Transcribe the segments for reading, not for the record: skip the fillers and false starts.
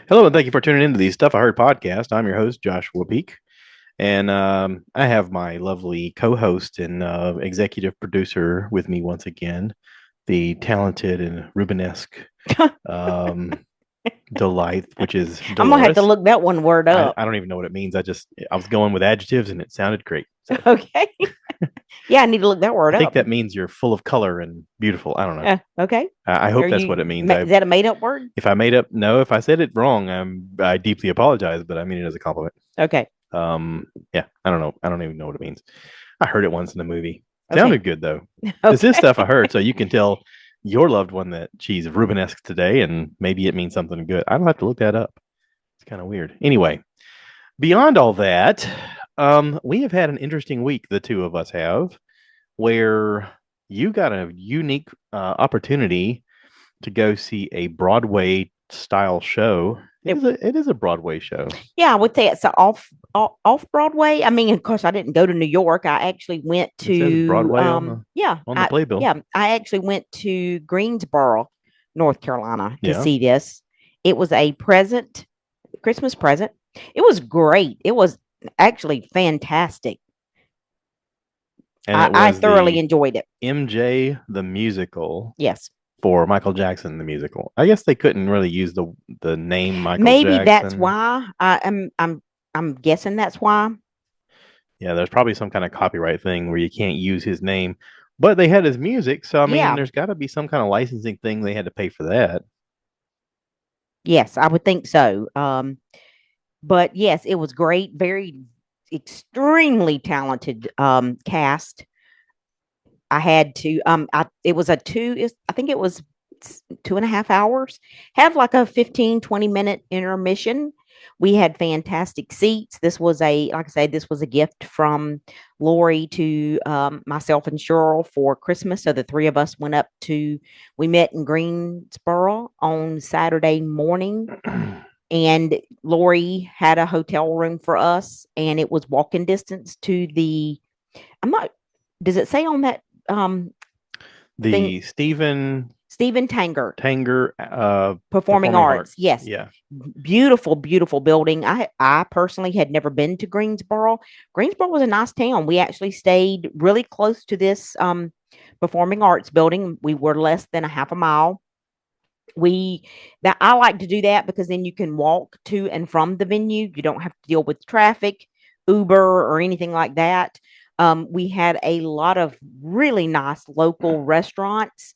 Hello, and thank you for tuning into the Stuff I Heard podcast. I'm your host, Joshua Peak, and I have my lovely co-host and executive producer with me once again, the talented and Rubenesque um, delight, which is I'm gonna have to Dolores. look that one word I, up. I don't even know what it means. I was going with adjectives, and it sounded great. So Okay. Yeah, I need to look that I word think up. that means you're full of color and beautiful. I don't know. Okay. I hope Are that's what you? it means. Is that a made up word? If I made up, no, if I said it wrong, I deeply apologize, but I mean it as a compliment. Okay. Um, yeah, I don't know. I don't even know what it means. I heard it once in the movie. Okay. Sounded good though. This is Okay. stuff I heard, so you can tell your loved one that she's Rubenesque today, and maybe it means something good. I don't have to look that up. It's kind of weird. Anyway, beyond all that, we have had an interesting week. The two of us have, where you got a unique opportunity to go see a Broadway style show. It- It is a Broadway show. yeah, I would say it's off Broadway. I mean, of course, I didn't go to New York. I actually went It says to Broadway on the I playbill. I actually went to Greensboro, North Carolina to Yeah. see this. It was a Christmas present. It was great. It was actually fantastic. And it I was thoroughly the enjoyed it. MJ the musical Yes. for Michael Jackson the musical. I guess they couldn't really use the name Michael Maybe that's Jackson. why I'm guessing that's why. Yeah, there's probably some kind of copyright thing where you can't use his name, but they had his music, so I mean, Yeah. there's got to be some kind of licensing thing they had to pay for that. Yes, I would think so. But yes, it was great. Very extremely talented cast. I had to I it was a I think it was 2.5 hours. Have like a 15-20 minute intermission. We had fantastic seats. This was like I said, this was a gift from Lori to myself and Cheryl for Christmas. So the three of us we met in Greensboro on Saturday morning, and Lori had a hotel room for us, and it was walking distance to I'm not, does it say on that thing? The Stephen Tanger Tanger Performing Performing Arts. Arts. Yes. Yeah. Beautiful, beautiful building. I personally had never been to Greensboro. Greensboro was a nice town. We actually stayed really close to this performing arts building. We were less than a half a mile. We That I like to do that because then you can walk to and from the venue. You don't have to deal with traffic, Uber, or anything like that. We had a lot of really nice local restaurants,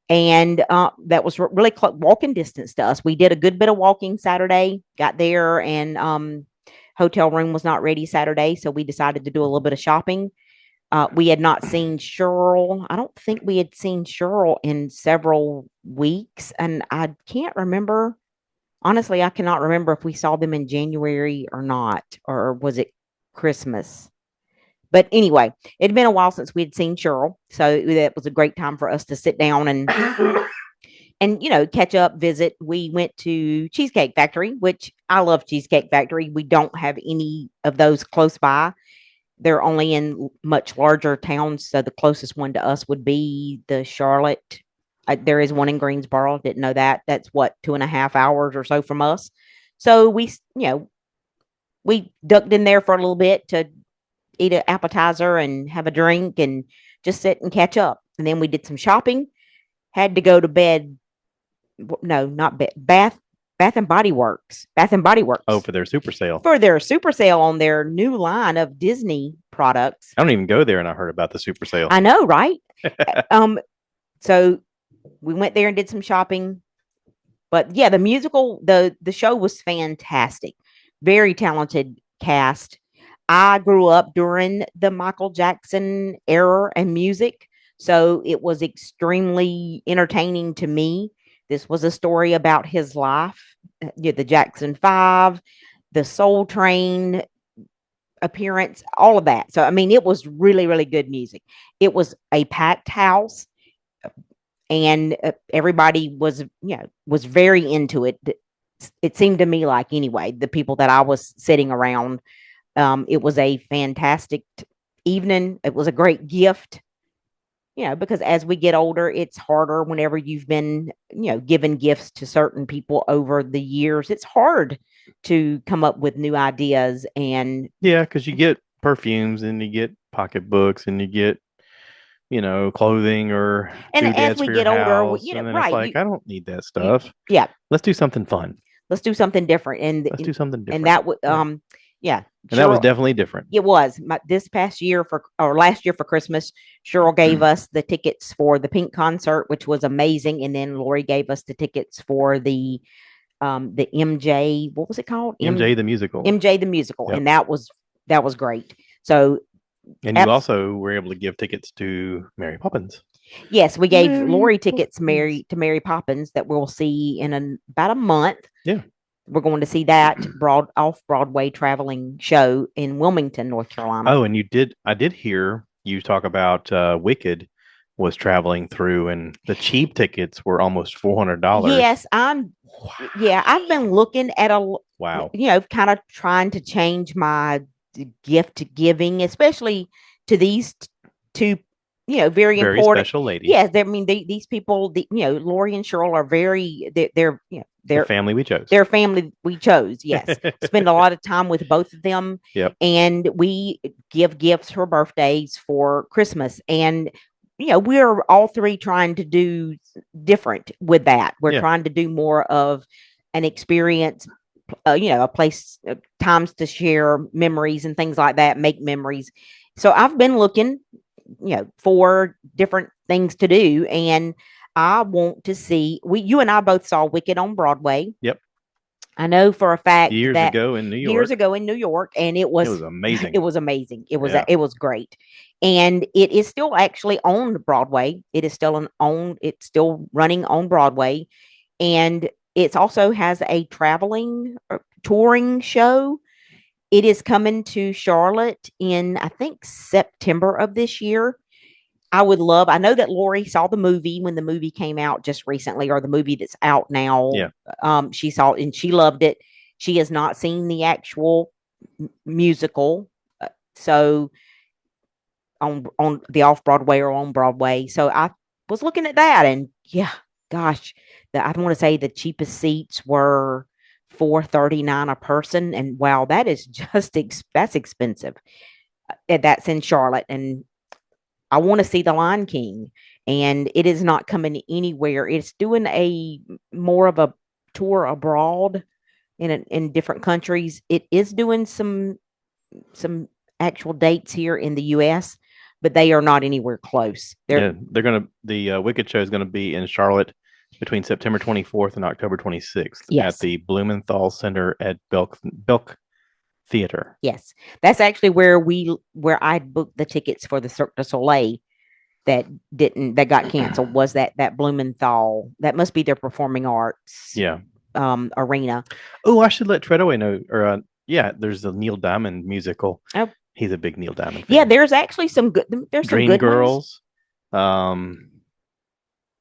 and that was really walking distance to us. We did a good bit of walking Saturday, got there, and hotel room was not ready Saturday, so we decided to do a little bit of shopping. We had not seen Cheryl. I don't think we had seen Cheryl in several weeks, and I can't remember. Honestly, I cannot remember if we saw them in January or not, or was it Christmas? But anyway, it had been a while since we had seen Cheryl, so that was a great time for us to sit down and catch up, visit. We went to Cheesecake Factory, which I love Cheesecake Factory. We don't have any of those close by. They're only in much larger towns, so the closest one to us would be the Charlotte. There is one in Greensboro. Didn't know that. That's what, 2.5 hours or so from us. So we ducked in there for a little bit to eat an appetizer and have a drink and just sit and catch up. And then we did some shopping. Had to go to bed. No, not bed. Bath and Body Works. Bath and Body Oh, Works for their super sale. for their super sale on their new line of Disney products. I don't even go there, and I heard about the super sale. I know, right? um, so we went there and did some shopping. But yeah, the show was fantastic. Very talented cast. I grew up during the Michael Jackson era and music, so it was extremely entertaining to me. This was a story about his life, the Jackson Five, the Soul Train appearance, all of that. So, I mean, it was really, really good music. It was a packed house, and everybody was very into it. It seemed to me like, anyway, the people that I was sitting around, it was a fantastic evening. It was a great gift. because as we get older, it's harder whenever you've been, given gifts to certain people over the years. It's hard to come up with new ideas. And Yeah, because you get perfumes and you get pocketbooks and you get, clothing or as doodads we for your get older, house. And then it's right, like, I don't need that you, stuff. yeah, Let's do something fun. let's do something different. Let's do something And different. that would, Yeah. yeah, And that was sure. definitely different. It was this past year or last year for Christmas. Cheryl gave us the tickets for the Pink concert, which was amazing, and then Lori gave us the tickets for the MJ. What was it called? MJ the musical. MJ the musical, Yep. and that was great. So, And you also were able to give tickets to Mary Poppins. yes, we gave Mary Lori tickets Poppins. to Mary Poppins that we'll see in about a month. Yeah. We're going to see that off Broadway traveling show in Wilmington, North Carolina. Oh, and I did hear you talk about Wicked was traveling through, and the cheap tickets were almost $400. Yes, yeah, I've been looking at Wow. kind of trying to change my gift giving, especially to these two, very Very important. special ladies. Yes, I mean these people, Lori and Cheryl are very, they're The they're family we chose. their family we chose. Yes, spend a lot of time with both of them. Yep. And we give gifts for birthdays, for Christmas, and we're all three trying to do different with that. We're trying to do more of an experience, a place, times to share memories and things like that, make memories. So I've been looking, for different things to do, and I want to see. You and I both saw Wicked on Broadway. Yep. I know for a fact Years that ago in New York. Years ago in New York, and it was amazing. It was amazing. It was great, and it is still actually on Broadway. It is still It's still running on Broadway, and it also has a traveling touring show. It is coming to Charlotte in, I think, September of this year. I know that Lori saw the movie when the movie came out just recently, or the movie that's out now. Yeah. She saw it and she loved it. She has not seen the actual musical. So on the off Broadway or on Broadway. So I was looking at that, and yeah, gosh, I want to say the cheapest seats were $439 a person, and wow, that is just that's expensive. And that's in Charlotte, and I want to see the Lion King, and it is not coming anywhere. It's doing a more of a tour abroad in different countries. It is doing some actual dates here in the U.S., but they are not anywhere close. The Wicked show is gonna be in Charlotte between September 24th and October 26th at the Blumenthal Center at Belk Theater. Yes, that's actually where I booked the tickets for the Cirque du Soleil that got canceled. Was that Blumenthal? That must be their performing arts. Arena. Oh, I should let Treadaway know. Or there's the Neil Diamond musical. Oh, he's a big Neil Diamond fan. Yeah, there's actually some good. There's some Dream good Girls. Ones.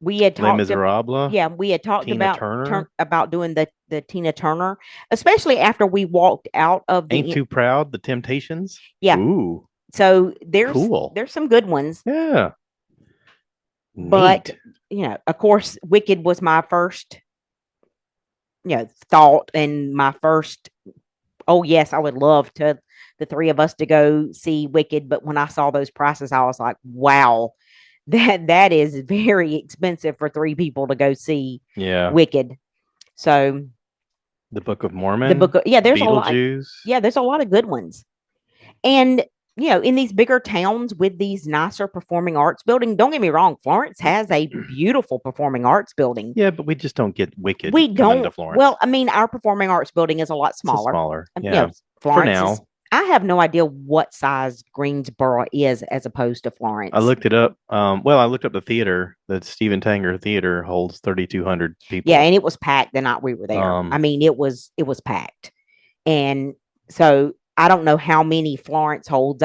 We had talked. Les Miserables. Yeah, we had talked Tina Turner. about doing the Tina Turner, especially after we walked out of the Ain't Too Proud. The Temptations. Yeah. Ooh. So there's some good ones. Yeah. But of course, Wicked was my first, thought, and my first. Oh yes, I would love the three of us to go see Wicked. But when I saw those prices, I was like, wow. That is very expensive for three people to go see Wicked. So the Book of Mormon, there's Beetlejuice. There's a lot of good ones. And in these bigger towns with these nicer performing arts building, don't get me wrong, Florence has a beautiful performing arts building. Yeah, but we just don't get Wicked. We don't. To Florence. Well, I mean, our performing arts building is a lot smaller. Smaller. Yeah. Florence for now. I have no idea what size Greensboro is as opposed to Florence. I looked it up. I looked up the theater. The Stephen Tanger Theater holds 3,200 people. Yeah, and it was packed the night we were there. I mean, it was packed, and so I don't know how many Florence holds.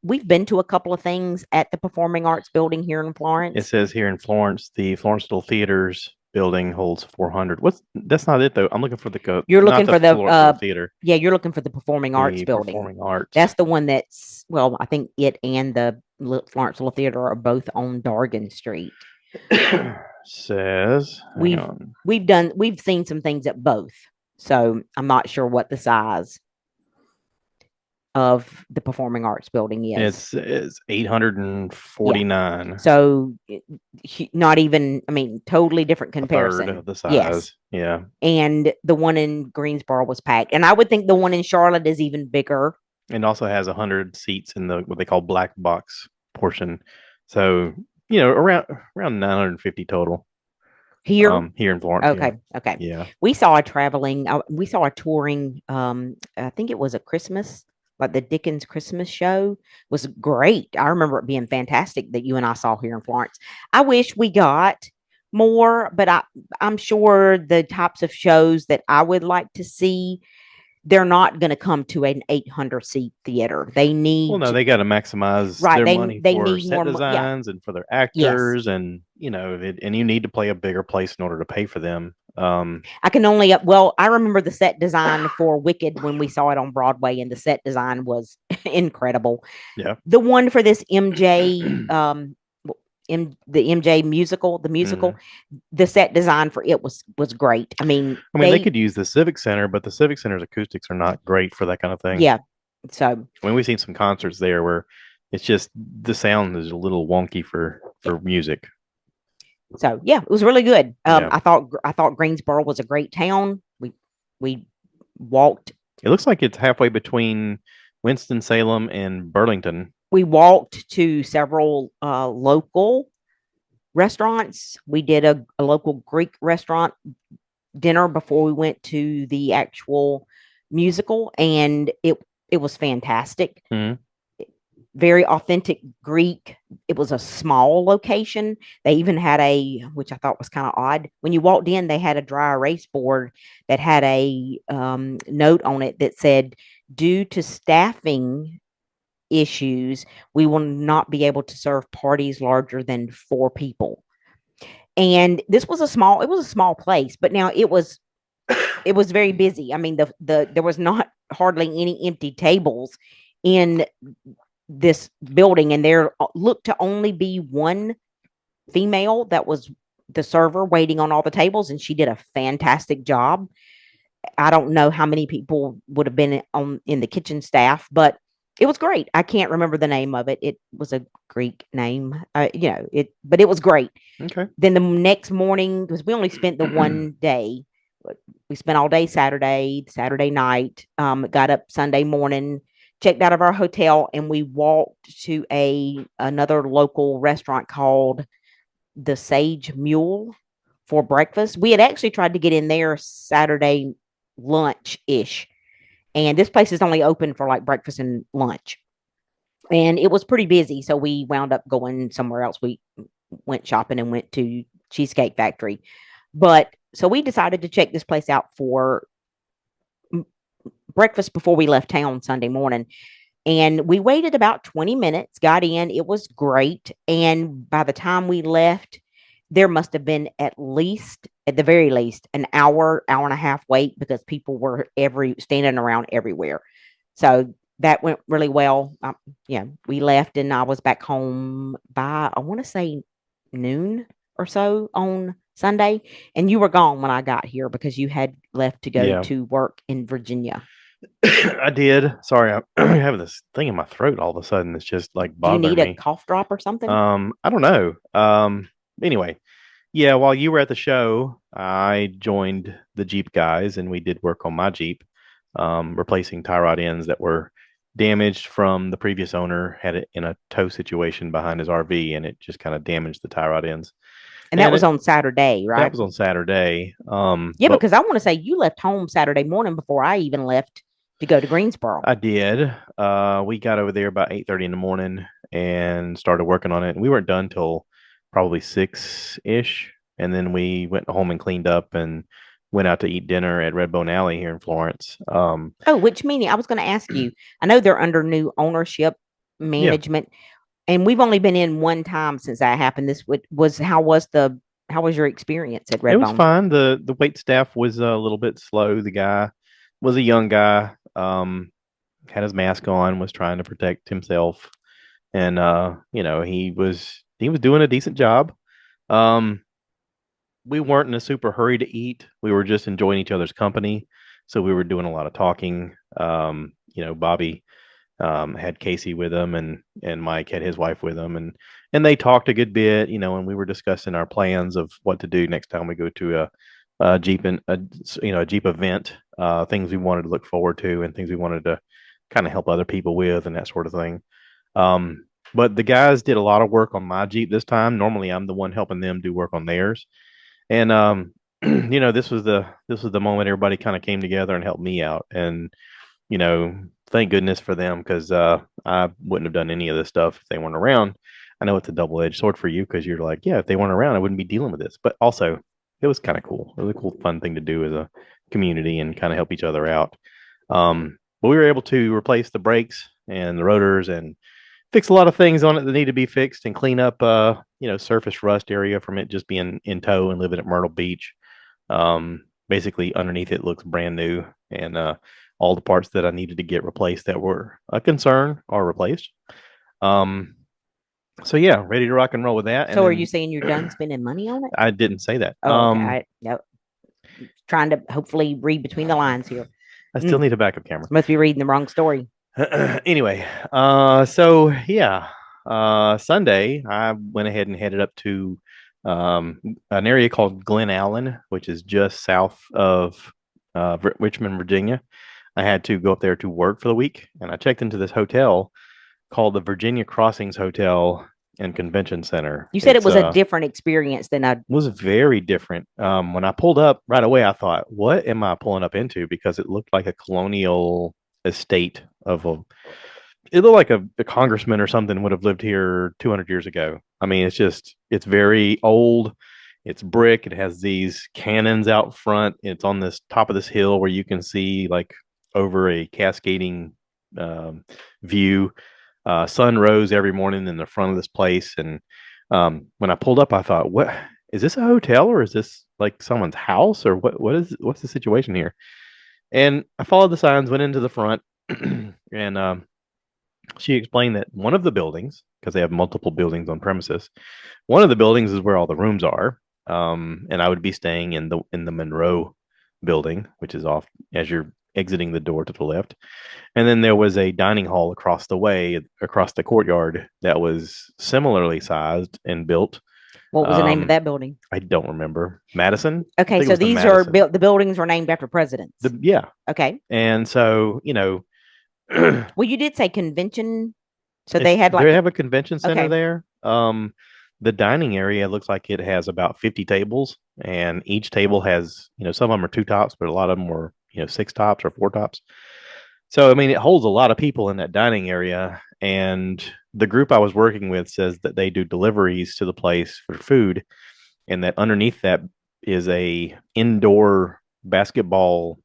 We've been to a couple of things at the Performing Arts Building here in Florence. It says here in Florence, the Florence Little Theaters building holds 400. What's That's not it though. I'm looking for You're not looking the for the floor, the theater, yeah, you're looking for the Performing Arts the building. performing arts. That's the one that's, well, I think it and the Florence Little Theater are both on Dargan Street. Says, hang We've on. we've seen some things at both. So I'm not sure what the size of the Performing Arts building is. It's Yeah. 849, So not even, I mean, totally different a third comparison. of the Yes. size. Yeah. And the one in Greensboro was packed. And I would think the one in Charlotte is even bigger. And also has 100 seats in the what they call black box portion. So, around 950 total. Here. Here in Florence, yeah. Okay. Okay. Yeah. We saw a touring, I think it was a Christmas, like the Dickens Christmas show was great. I remember it being fantastic that you and I saw here in Florence. I wish we got more, but I'm sure the types of shows that I would like to see, they're not going to come to an 800 seat theater. They Well, need no, to, they got to maximize right. their money They for need set more. Yeah. designs and for their Yes. actors, and and you need to play a bigger place in order to pay for them. I can only, well, I remember the set design for Wicked when we saw it on Broadway, and the set design was incredible. Yeah. The one for this MJ, in the MJ musical, the musical, Mhm. the set design for it was great. I mean, I mean, they could use the Civic Center, but the Civic Center's acoustics are not great for that kind of thing. yeah. So, I mean, we've seen some concerts there where it's just the sound is a little wonky yeah. for music. So yeah, it was really good. Yeah. I thought Greensboro was a great town. We walked. It looks like it's halfway between Winston-Salem and Burlington. We walked to several local restaurants. We did a local Greek restaurant dinner before we went to the actual musical, and it was fantastic. Mhm. Very authentic Greek. It was a small location. They even had which I thought was kind of odd. When you walked in, they had a dry erase board that had a note on it that said, "Due to staffing issues, we will not be able to serve parties larger than 4 people." And this was it was a small place, but now it was very busy. I mean, there was not hardly any empty tables in this building, and there looked to only be one female that was the server waiting on all the tables, and she did a fantastic job. I don't know how many people would have been in the kitchen staff, but it was great. I can't remember the name of it. It was a Greek name, but it was great. Okay. Then the next morning, because we only spent the one day, we spent all day Saturday night, got up Sunday morning, checked out of our hotel, and we walked to another local restaurant called the Sage Mule for breakfast. We had actually tried to get in there Saturday lunch ish, and this place is only open for like breakfast and lunch, and it was pretty busy, so we wound up going somewhere else. We went shopping and went to Cheesecake Factory, but so we decided to check this place out for breakfast before we left town Sunday morning. And we waited about 20 minutes, got in. It was great. And by the time we left, there must have been at the very least, an hour and a half wait because people were standing around everywhere. So that went really well. Yeah, we left and I was back home by, I want to say, noon or so on Sunday. And you were gone when I got here because you had left to go to work in Virginia. I did. Sorry, I have this thing in my throat all of a sudden. It's just like Do you bothering need a me. cough drop or something? I don't know. Anyway, yeah, while you were at the show, I joined the Jeep guys and we did work on my Jeep, replacing tie rod ends that were damaged from the previous owner, had it in a tow situation behind his RV, and it just kind of damaged the tie rod ends. And that was on Saturday, right? That was on Saturday. Yeah, because I want to say you left home Saturday morning before I even left to go to Greensboro. I did. We got over there about 8:30 in the morning and started working on it. We weren't done till probably 6-ish. And then we went home and cleaned up and went out to eat dinner at Redbone Alley here in Florence. Which meaning I was going to ask you, I know they're under new ownership management, and we've only been in one time since that happened. How was the how was your experience at It was Redbone? fine. The wait staff was a little bit slow. The guy was a young guy. Had his mask on, was trying to protect himself, and he was doing a decent job. Um, we weren't in a super hurry to eat. We were just enjoying each other's company, so we were doing a lot of talking. Bobby had Casey with him, and Mike had his wife with him, and they talked a good bit, and we were discussing our plans of what to do next time we go to a Jeep and a Jeep event, things we wanted to look forward to, and things we wanted to kind of help other people with, and that sort of thing. But the guys did a lot of work on my Jeep this time. Normally, I'm the one helping them do work on theirs, and this was the moment everybody kind of came together and helped me out, and thank goodness for them because I wouldn't have done any of this stuff if they weren't around. I know it's a double edged sword for you because you're like, yeah, if they weren't around, I wouldn't be dealing with this. But also, it was kind of cool. It was a cool, fun thing to do as a community and kind of help each other out. But we were able to replace the brakes and the rotors and fix a lot of things on it that need to be fixed and clean up, surface rust area from it just being in tow and living at Myrtle Beach. Basically, underneath it looks brand new, and all the parts that I needed to get replaced that were a concern are replaced. Um, so yeah, ready to rock and roll with that. And So are you then saying you're done spending money on it? I didn't say that. Oh, okay. No, trying to hopefully read between the lines here. I still Mm, need a backup camera. must be reading the wrong story. Anyway, so yeah, Sunday I went ahead and headed up to an area called Glen Allen, which is just south of Richmond, Virginia. I had to go up there to work for the week, and I checked into this hotel called the Virginia Crossings Hotel and Convention Center. You said it It's was a different experience than I. was very different. When I pulled up right away, I thought, "What am I pulling up into?" Because it looked like a colonial estate of a. It looked like a congressman or something would have lived here 200 years ago. I mean, it's very old. It's brick. It has these cannons out front. It's on this top of this hill where you can see like over a cascading um, view. Sun rose every morning in the front of this place, and when I pulled up, I thought, "What is this, a hotel or is this like someone's house or what's the situation here?" And I followed the signs, went into the front, and she explained that one of the buildings, because they have multiple buildings on premises, one of the buildings is where all the rooms are, and I would be staying in the Monroe building, which is off as you're exiting the door to the left. And then there was a dining hall across the way, across the courtyard, that was similarly sized and built. What was the name of Um, that building? I don't remember. Madison? I Okay, think it so was the these are Madison. built. The buildings were named after presidents. Yeah. Okay. And so, Well, you did say convention, so they it's had they like. have a convention center Okay. there. The dining area looks like it has about 50 tables, and each table has, some of them are two tops, but a lot of them were, six tops or four tops. So, I mean, it holds a lot of people in that dining area. And the group I was working with says that they do deliveries to the place for food, and that underneath that is a indoor basketball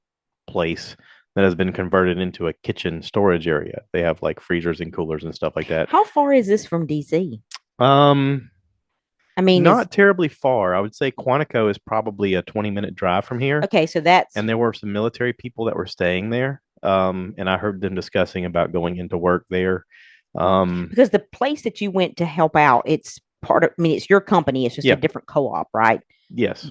place that has been converted into a kitchen storage area. They have like freezers and coolers and stuff like that. How far is this from DC? Um, I mean, is Not terribly far. I would say Quantico is probably a 20-minute drive from here. okay. So that's And there were some military people that were staying there. And I heard them discussing about going into work there. Um, because the place that you went to help out, it's part of. I mean, it's your company. It's just a yeah, different co-op, right? yes,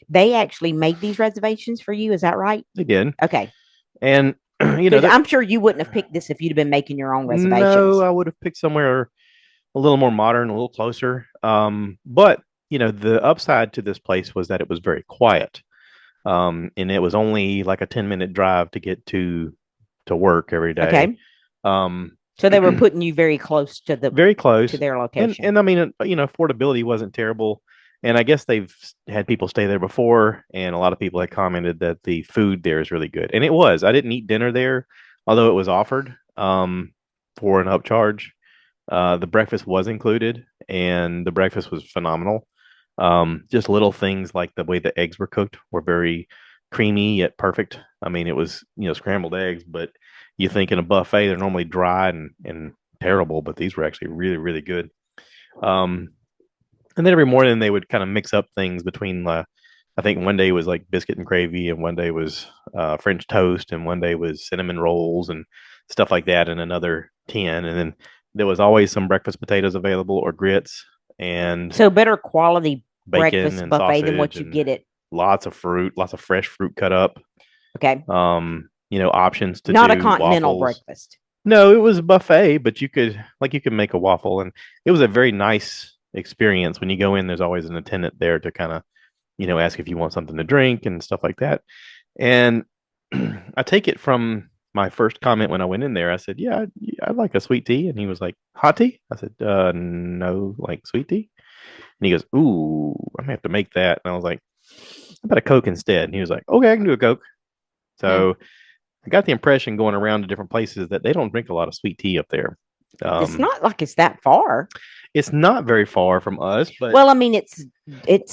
They actually made these reservations for you. Is that right? they did. Okay. And Because I'm sure you wouldn't have picked this if you'd have been making your own no, reservations. I would have picked somewhere a little more modern, a little closer. But the upside to this place was that it was very quiet. And it was only like a 10-minute drive to get to work every day. Okay. Um, So they were putting you very close very to close. their And location. and I mean, affordability wasn't terrible. And I guess they've had people stay there before, and a lot of people had commented that the food there is really good. And it was. I didn't eat dinner there, although it was offered for an upcharge. The breakfast was included, and the breakfast was phenomenal. Just little things like the way the eggs were cooked were very creamy yet perfect. I mean, it was scrambled eggs, but you think in a buffet they're normally dry and terrible, but these were actually really really good. Um, And then every morning they would kind of mix up things between I think one day was like biscuit and gravy, and one day was French toast, and one day was cinnamon rolls and stuff like that, and another 10. And then there was always some breakfast potatoes available or grits and So better quality bacon breakfast and buffet than sausage what you and get at. lots of fruit, lots of fresh fruit cut up. Okay. Options to Not a do continental waffles. breakfast. No, it was a buffet, but you could make a waffle, and it was a very nice experience. When you go in, there's always an attendant there to kind of, ask if you want something to drink and stuff like that. And I take it from my first comment when I went in there. I said, "Yeah, I'd like a sweet tea," and he was like, "Hot tea?" I said, "No, like sweet tea." And he goes, "Ooh, I'm gonna have to make that." And I was like, "How about a Coke instead?" And he was like, "Okay, I can do a Coke." Hmm. So I got the impression going around to different places that they don't drink a lot of sweet tea up there. It's Um, not like it's that far. it's not very far from us, but Well, I mean, it's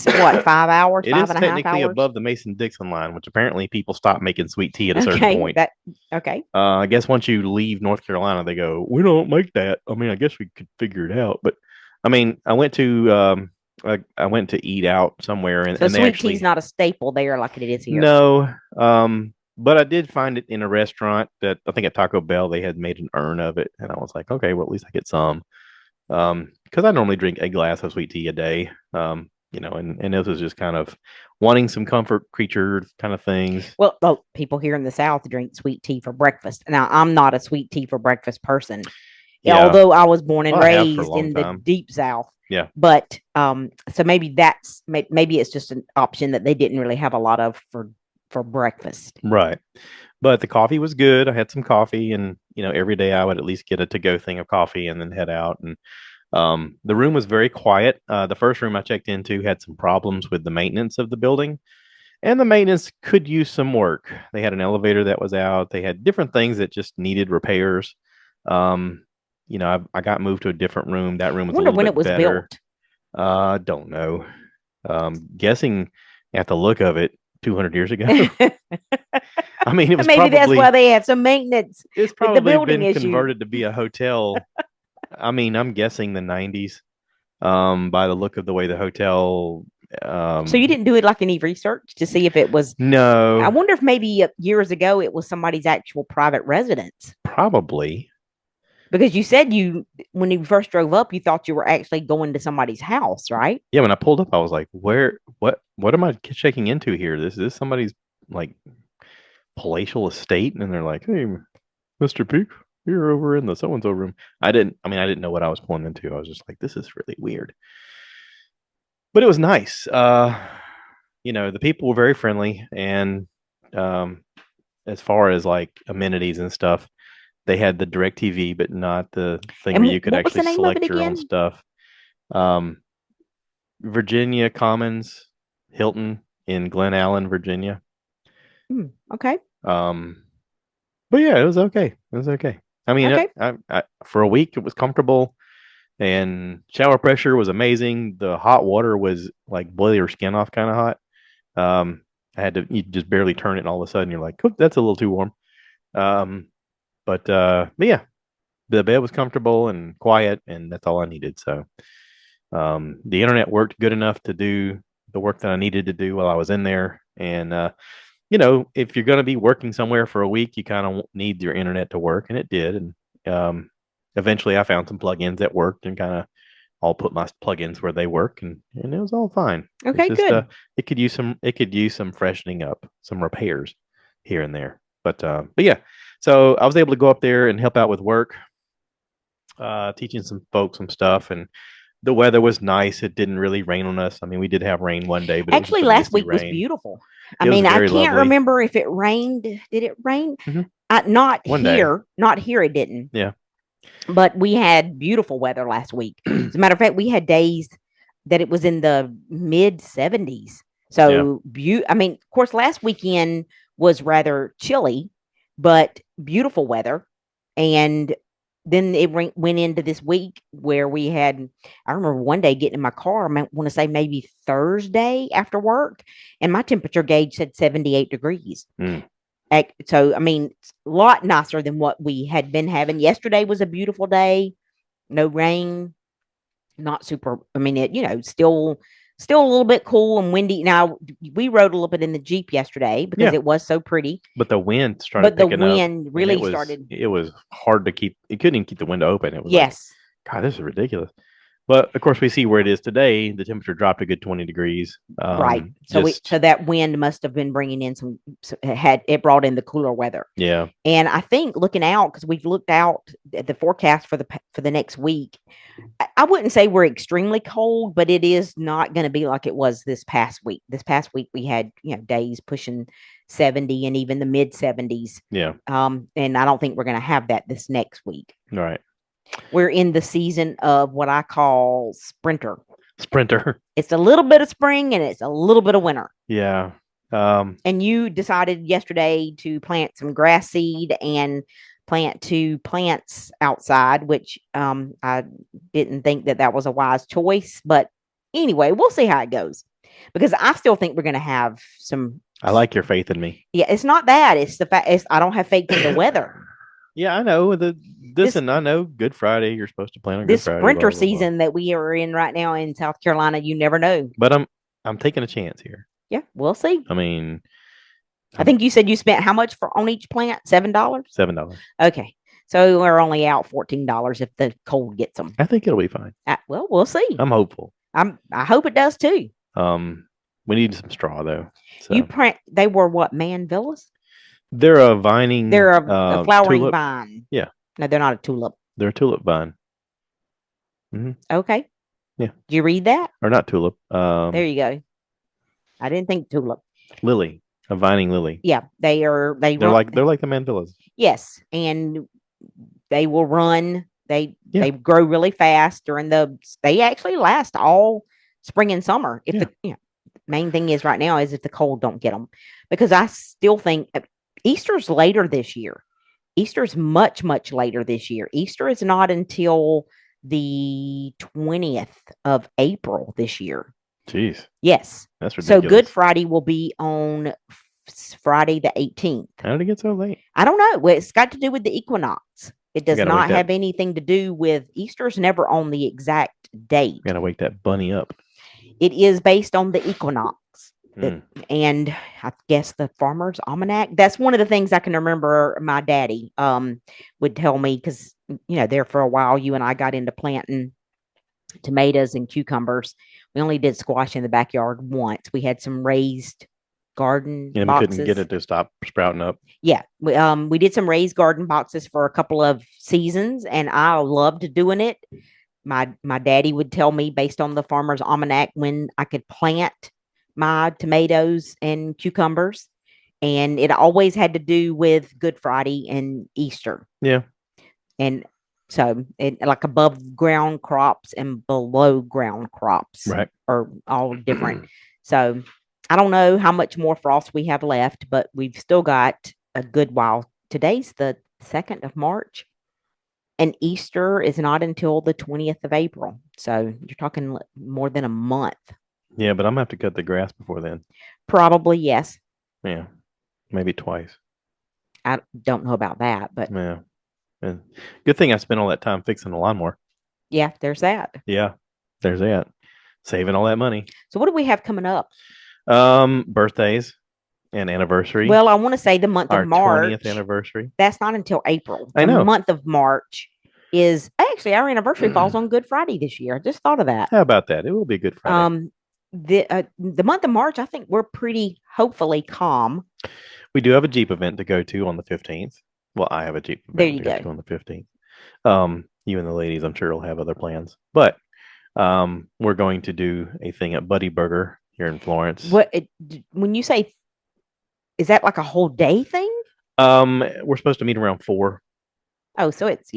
what, 5 hours, it five is and a half technically hours. above the Mason-Dixon line, which apparently people stop making sweet tea at a certain Okay, point. that okay. I guess once you leave North Carolina, they go, "We don't make that." I mean, I guess we could figure it out, but I mean, I went to eat out somewhere, So and they sweet tea's actually not a staple there like it is here. no, but I did find it in a restaurant that I think at Taco Bell they had made an urn of it, and I was like, okay, well at least I get some. Because I normally drink a glass of sweet tea a day. And this was just kind of wanting some comfort creature kind of things. Well, people here in the South drink sweet tea for breakfast. Now, I'm not a sweet tea for breakfast person, Yeah, although I was born and well, I have for a raised long in the time. deep South. Yeah, But so maybe maybe it's just an option that they didn't really have a lot of for breakfast. right. But the coffee was good. I had some coffee, and every day I would at least get a to-go thing of coffee and then head out. And the room was very quiet. The first room I checked into had some problems with the maintenance of the building, and the maintenance could use some work. They had an elevator that was out. They had different things that just needed repairs. Um, I got moved to a different room. That room I was a wonder little when it bit was better. built. Don't know. Guessing at the look of it, 200 years ago. I mean, Maybe that's why they have some maintenance it's with the probably building been issue. converted to be a hotel. I mean, I'm guessing the 90s. By the look of the way the hotel. So you Um, didn't do it like any research to see if it was. I no, wonder if maybe years ago it was somebody's actual private residence. probably. Because you said when you first drove up, you thought you were actually going to somebody's house, right? Yeah, when I pulled up, I was like, "Where? What am I checking into here? This is somebody's like palatial estate?" And they're like, "Hey, Mister Peak, you're over in the so and so room." I didn't. I mean, I didn't know what I was pulling into. I was just like, "This is really weird," but it was nice. The people were very friendly, and um, as far as like amenities and stuff, they had the direct TV, but not the thing where And you could what was the actually name of it select your own again? stuff. Um, Virginia Commons Hilton in Glen Allen, Virginia. Okay. Um, but yeah, it was okay. It was okay. I mean, Okay. for a week it was comfortable, and shower pressure was amazing. The hot water was like boil your skin off kind of hot. Um, you just barely turn it, and all of a sudden you're like, oh, that's a little too warm. Um, but yeah, the bed was comfortable and quiet, and that's all I needed. So the internet worked good enough to do the work that I needed to do while I was in there. And if you're going to be working somewhere for a week, you kind of need your internet to work, and it did. And eventually, I found some plugins that worked, and kind of I'll put my plugins where they work, and it was all fine. It's Okay, just good. it could use some freshening up, some repairs here and there. But yeah, so I was able to go up there and help out with work, teaching some folks some stuff, and the weather was nice. It didn't really rain on us. I mean, we did have rain one day, but it was just Actually, a last misty week was rain. beautiful. I It was mean, I very can't lovely. remember if it rained. Did it rain? Hmm. Not One day, here. Not here. It didn't. yeah, But we had beautiful weather last week. As a matter of fact, we had days that it was in the mid 70s. yeah, So, I mean, of course, last weekend was rather chilly, but beautiful weather. And then it went into this week where I remember one day getting in my car, I want to say maybe Thursday after work, and my temperature gauge said 78 degrees. mm, So, I mean, it's a lot nicer than what we had been having. Yesterday was a beautiful day, no rain. Not super. I mean, still a little bit cool and windy. Now we rode a little bit in the Jeep yesterday because Yeah, it was so pretty, but the wind started but the picking up, wind and really started. it was hard to keep. It couldn't even keep the window open. It was like, Yes, God, this is ridiculous. But of course, we see where it is today. The temperature dropped a good 20 degrees. right. So Just that wind must have been bringing in had it brought in the cooler weather. yeah, And I think looking out, because we've looked out at the forecast for the next week, I wouldn't say we're extremely cold, but it is not going to be like it was this past week. This past week we had days pushing 70 and even the mid 70s. yeah, And I don't think we're going to have that this next week. all right. We're in the season of what I call sprinter. Sprinter, It's a little bit of spring and it's a little bit of winter. yeah, And you decided yesterday to plant some grass seed and plant two plants outside, which I didn't think that was a wise choice. But anyway, we'll see how it goes because I still think we're going to have some. I like your faith in me. Yeah, it's not that. It's the fact I don't have faith in the weather. Yeah, I know This and I know Good Friday. You're supposed to plan on Good this Friday. Blah sprinter blah blah. season that we are in right now in South Carolina, you never know. But I'm taking a chance here. Yeah, we'll see. I mean, I think you said you spent how much for on each plant? $7. $7. Okay. So we're only out $14 if the cold gets them. I think it'll be fine. Well, we'll see. I'm hopeful. I hope it does too. We need some straw though. So They were what, man villas? they're a vining. They're a flowering tulip. vine. Yeah. No, they're not a tulip. They're a tulip vine. Okay. Yeah. Did you read that? Or not tulip. There you go. I didn't think tulip. Lily. A vining lily. Yeah, they're like the manvillas. Yes, and they will run. They grow really fast they actually last all spring and summer. If the main thing is right now is if the cold don't get them, because I still think Easter's later this year. Easter's much later this year. Easter is not until the 20th of April this year. Jeez. Yes. That's ridiculous. So Good Friday will be on Friday the 18th. How did it get so late? I don't know. Well, it's got to do with the equinox. It does not have that. anything to do with Easter's never on the exact date. Got to wake that bunny up. It is based on the equinox. And I guess the Farmer's Almanac. That's one of the things I can remember my daddy would tell me because, there for a while, you and I got into planting tomatoes and cucumbers. We only did squash in the backyard once. We had some raised garden boxes. We couldn't get it to stop sprouting up. Yeah. We did some raised garden boxes for a couple of seasons and I loved doing it. My daddy would tell me based on the Farmer's Almanac when I could plant my tomatoes and cucumbers. And it always had to do with Good Friday and Easter. Yeah. And so like above ground crops and below ground crops are all different. So I don't know how much more frost we have left, but we've still got a good while. Today's the 2nd of March and Easter is not until the 20th of April. So you're talking more than a month. Yeah, but I'm going to have to cut the grass before then. Probably, yes. Yeah, maybe twice. I don't know about that, but yeah. And good thing I spent all that time fixing the lawnmower. Yeah, there's that. Yeah, there's that. Saving all that money. So what do we have coming up? Birthdays and anniversary. Well, I want to say the month of March. 20th anniversary. That's not until April. I know. The month of March is actually our anniversary falls on Good Friday this year. I just thought of that. How about that? It will be a Good Friday. The month of March, I think we're pretty hopefully calm. We do have a Jeep event to go to on the 15th. Well, I have a Jeep event there you to go go. to on the 15th. You and the ladies, I'm sure, will have other plans. But we're going to do a thing at Buddy Burger here in Florence. When you say, is that like a whole day thing? We're supposed to meet around 4. Oh, so it's.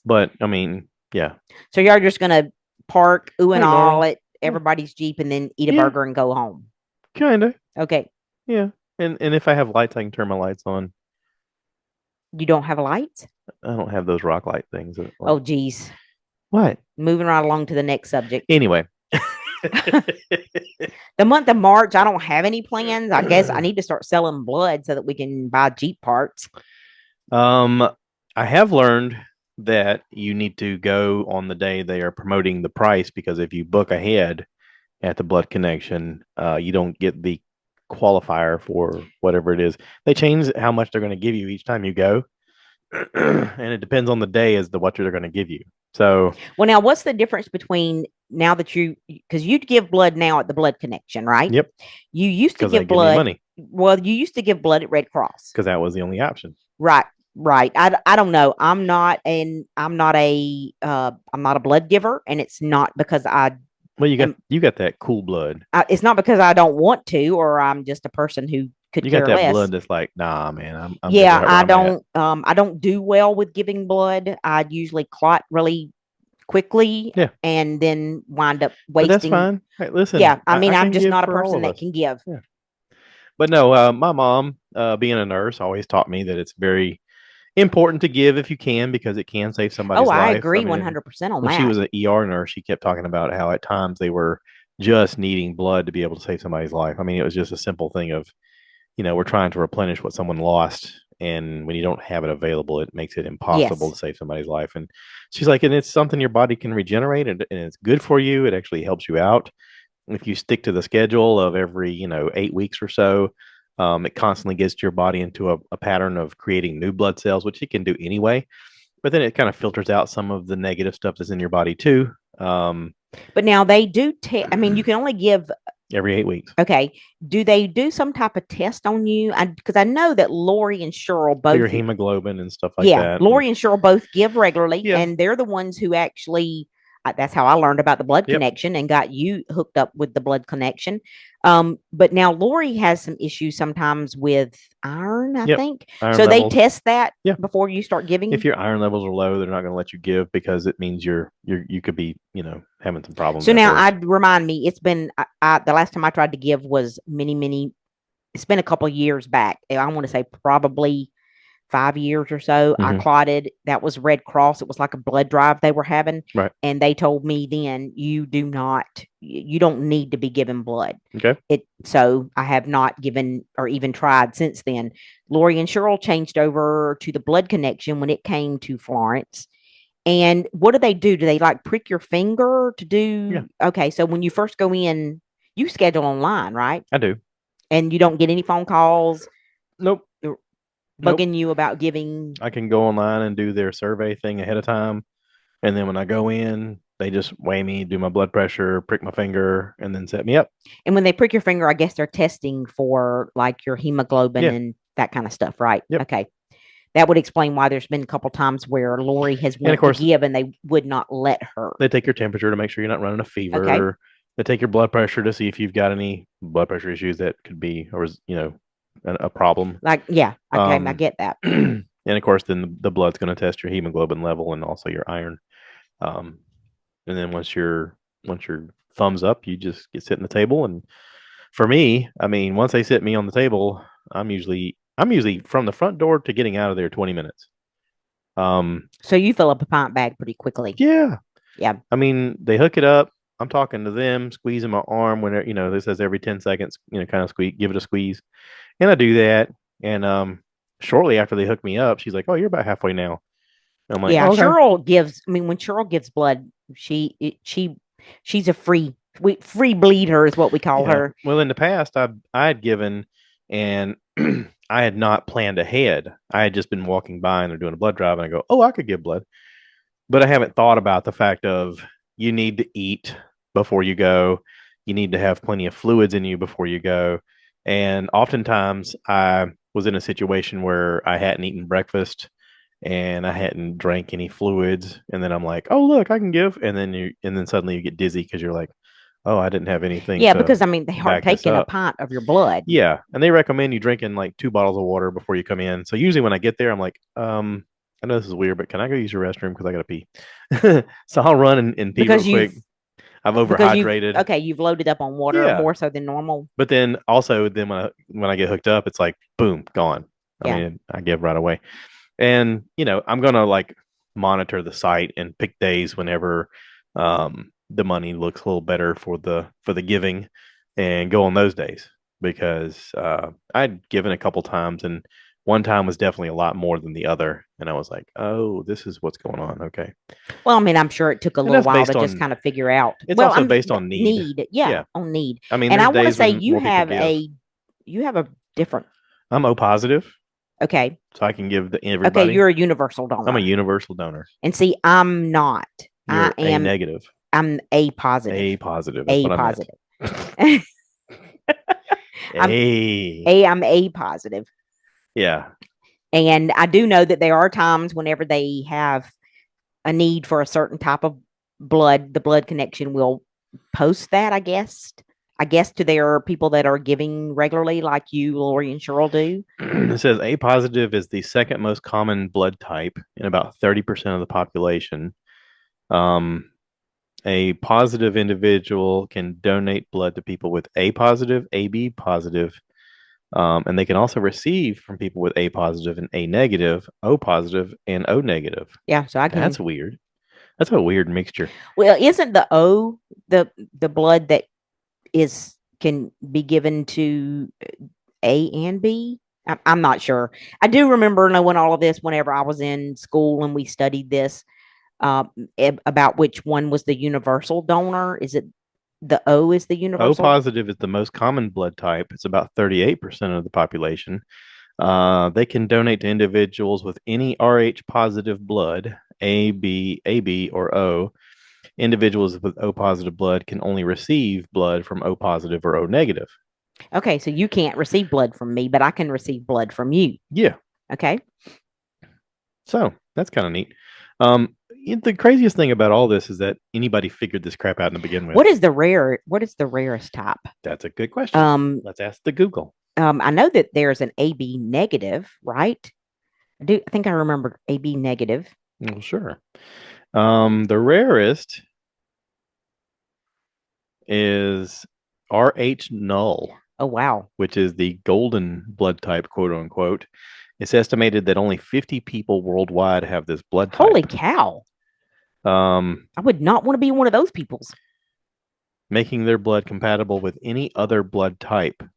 But I mean, yeah. So you're just gonna park and all at everybody's Jeep and then eat a burger and go home. Kinda. Okay. Yeah, and if I have lights, I can turn my lights on. You don't have lights? I don't have those rock light things. Oh, geez. What? Moving right along to the next subject. Anyway. The month of March, I don't have any plans. I guess I need to start selling blood so that we can buy Jeep parts. I have learned that you need to go on the day they are promoting the price, because if you book ahead at the blood connection, you don't get the qualifier for whatever it is. They change how much they're going to give you each time you go, and it depends on the day as to what they're going to give you. So, Well, now what's the difference between now that because you give blood now at the blood connection, right? yep, You used to because they give give me blood. money Well, you used to give blood at Red Cross. because that was the only option. Right, right. I don't know. I'm not a blood giver, and it's not because Well, am you got that cool blood. it's not because I don't want to, or I'm just a person who could You got care that less. blood that's like, nah, man, I'm good Yeah, right where I'm at. I don't do well with giving blood. I usually clot really quickly Yeah, and then wind up but that's wasting. fine. Hey, listen, Yeah, I mean, I I'm can just give not a for all person of that us. can give. Yeah. But no, my mom, being a nurse, always taught me that it's very important to give if you can, because it can save Oh, somebody's I life. I agree mean, 100% on when she that. was an ER nurse, she kept talking about how at times they were just needing blood to be able to save somebody's life. I mean, it was just a simple thing of, we're trying to replenish what someone lost. And when you don't have it available, it makes it impossible Yes. to save somebody's life. And she's like, and it's something your body can regenerate, and it's good for you. It actually helps you out if you stick to the schedule of every 8 weeks or so. It constantly gets your body into a pattern of creating new blood cells, which it can do anyway, but then it kind of filters out some of the negative stuff that's in your body too. But now they do I mean, you can only give. Every 8 weeks Okay. Do they do some type of test on you? Because I know that Lori and Cheryl for your both, hemoglobin and stuff like yeah, that. And Lori and Cheryl both give regularly, yeah, and they're the ones who actually. That's how I learned about the blood yep, connection and got you hooked up with the blood connection. But now Lori has some issues sometimes with iron, I yep. think. Iron So they levels. test that Yeah, before you start if giving. your iron levels are low, they're not going to let you give, because it means you could be having some problems So now afterwards. I'd remind me, it's been the last time I tried to give was many. It's been a couple of years back. I want to say probably 5 years or so. I Hmm. clotted. That was Red Cross. It was like a blood drive they were having. Right. And they told me then you don't need to be given blood. Okay. So I have not given or even tried since then. Lori and Cheryl changed over to the blood connection when it came to Florence. And what do they do? Do they like prick your finger to Yeah, do? Okay. So when you first go in, you schedule online, right? I do. And you don't get any phone calls Nope. Nope. bugging you about giving. I can go online and do their survey thing ahead of time. And then when I go in, they just weigh me, do my blood pressure, prick my finger, and then set me up. And when they prick your finger, I guess they're testing for like your hemoglobin Yeah. and that kind of stuff, right? Yep. Okay. That would explain why there's been a couple times where Lori has And of went to course, give and they would not let her. they take your temperature to make sure you're not running a Okay. fever. They take your blood pressure to see if you've got any blood pressure issues that could be, or a problem. Like, yeah. Okay. I Um, get that. and of course, then the blood's going to test your hemoglobin level and also your iron. Um, and then once your thumbs up, you just get sit in the table. And for me, I mean, once they sit me on the table, I'm usually from the front door to getting out of there 20 minutes. Um, So you fill up a pint bag pretty quickly. yeah, Yeah. I mean, they hook it up. I'm talking to them, squeezing my arm when this says every 10 seconds, kind of squeeze, give it a squeeze. And I do that. And shortly after they hook me up, she's like, "Oh, you're about halfway now." And I'm like, Yeah. "Oh, okay." Cheryl gives, I mean, when Cheryl gives blood, she's a free bleeder is what we call Yeah. her. Well, in the past, I had given, and I had not planned ahead. I had just been walking by and they're doing a blood drive, and I go, "Oh, I could give blood," but I haven't thought about the fact of you need to eat before you go. You need to have plenty of fluids in you before you go. And oftentimes I was in a situation where I hadn't eaten breakfast and I hadn't drank any fluids. And then I'm like, oh, look, I can give. And then suddenly you get dizzy because you're like, oh, I didn't have anything Yeah. to Because, I mean, they aren't back this taking a up. pint of your blood. Yeah. And they recommend you drinking like 2 bottles of water before you come in. So usually when I get there, I'm like, I know this is weird, but can I go use your restroom? Because I got to pee. So I'll run and pee real because quick. you've I've because you've overhydrated. okay, you've loaded up on water Yeah. more so than normal. But then also then when I get hooked up, it's like boom, gone. I Yeah. mean, I give right away. And I'm gonna like monitor the site and pick days whenever the money looks a little better for the giving, and go on those days, because I'd given a couple times and one time was definitely a lot more than the other, and I was like, oh, this is what's going on. Okay, Well, I mean, I'm sure it took a and little that's while to based just on. kind of figure out. It's Well, also I'm based on need. need, yeah, Yeah, on need. I mean, And there's I want to days say when more people give. you have a different. I'm O positive, Okay, so I can give to okay, everybody. you're a universal I'm a donor, universal donor. and see, I'm not. I You're A am. negative. I'm A positive. A positive. That's A what I meant. positive. I'm A. A. I'm A positive. Yeah. And I do know that there are times whenever they have a need for a certain type of blood, the blood connection will post that, I guess. I guess to their people that are giving regularly, like you, Lori, and Cheryl do. It says A positive is the second most common blood type in about 30% of the population. Um, a positive individual can donate blood to people with A positive, AB positive, and they can also receive from people with A positive and A negative, O positive, and O negative. Yeah, so I That's can. weird. That's a weird mixture. Well, isn't the O the blood that is can be given to A and B? I'm not sure. I do remember knowing all of this whenever I was in school and we studied this about which one was the universal donor. Is it the O is the O universal? positive is the most common blood type. It's about 38% of the population. They can donate to individuals with any Rh positive blood, AB, or O. Individuals with O positive blood can only receive blood from O positive or O negative. Okay, so you can't receive blood from me, but I can receive blood from you. Yeah. Okay. So that's kind of neat. The craziest thing about all this is that anybody figured this crap out to begin with. What is the rarest type? That's a good question. Let's ask the Google. I know that there's an AB negative, right? I think I remember AB negative. Well, sure. The rarest is Rh null, Oh wow. which is the golden blood type, quote unquote. It's estimated that only 50 people worldwide have this blood Holy type, cow. um, I would not want to be one of those peoples. making their blood compatible with any other blood type, but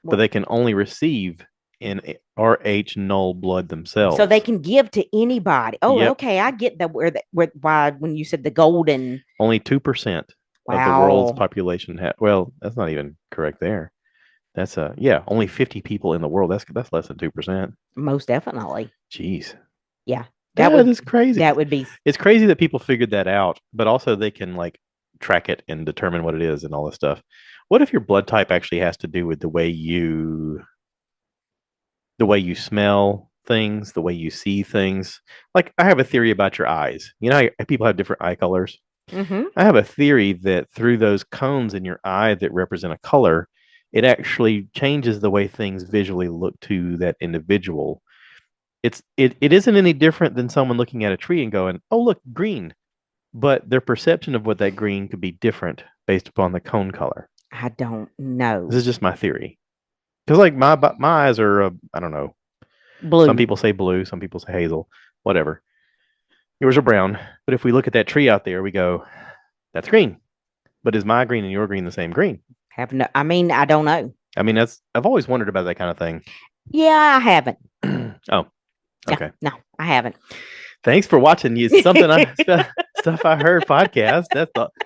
Well, they can only receive in Rh null blood so they themselves. can give to anybody. Oh, Yep, okay. I get that where why when you said the golden. only 2% of the world's Wow. population have. Well, that's not even correct there. That's yeah, only 50 people in the world. That's less than 2%. Most definitely. Jeez. Yeah. That That would is crazy. that would be It's crazy that people figured that out, but also they can like track it and determine what it is and all this stuff. What if your blood type actually has to do with the way you smell things, the way you see things? Like I have a theory about your eyes. You know how people have different eye colors? mm-hmm. I have a theory that through those cones in your eye that represent a color, it actually changes the way things visually look to that individual. It isn't any different than someone looking at a tree and going, "Oh, look, green." But their perception of what that green could be different based upon the cone color. I don't This know. is just my theory. Because like my eyes are I don't know. Some Blue. people say blue, some people say hazel, whatever. Yours are brown. But if we look at that tree out there, we go, "That's green." But is my green and your green the same green? Have no I mean, I don't know. I mean, I've always wondered about that kind of thing. Yeah, I haven't. Oh, Yeah, okay. no, I haven't. Thanks for watching. You something stuff I heard podcast.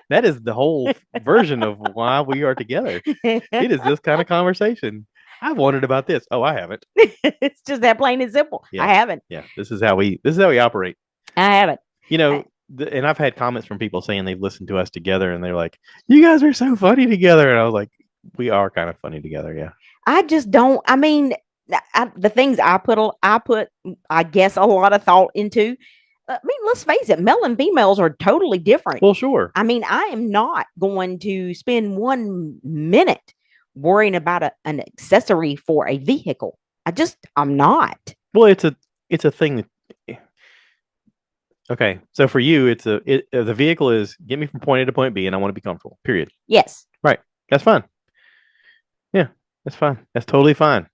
That is the whole version of why we are together. It is this kind of conversation. I've wondered about this. Oh, I haven't. It's just that plain and simple. I Yeah, haven't. yeah. This is how we operate. I haven't. You I, know, and I've had comments from people saying they've listened to us together, and they're like, "You guys are so funny together." And I was like, "We are kind of funny together." Yeah. I just don't. I mean, the things I guess, a lot of thought into. I mean, let's face it, male and females are totally different. Well, sure. I mean, I am not going to spend 1 minute worrying about an accessory for a vehicle. I'm not. Well, it's a thing that. Okay, so for you, the vehicle is get me from point A to point B, and I want to be comfortable. Period. Yes. Right. That's fine. Yeah, that's fine. That's totally fine.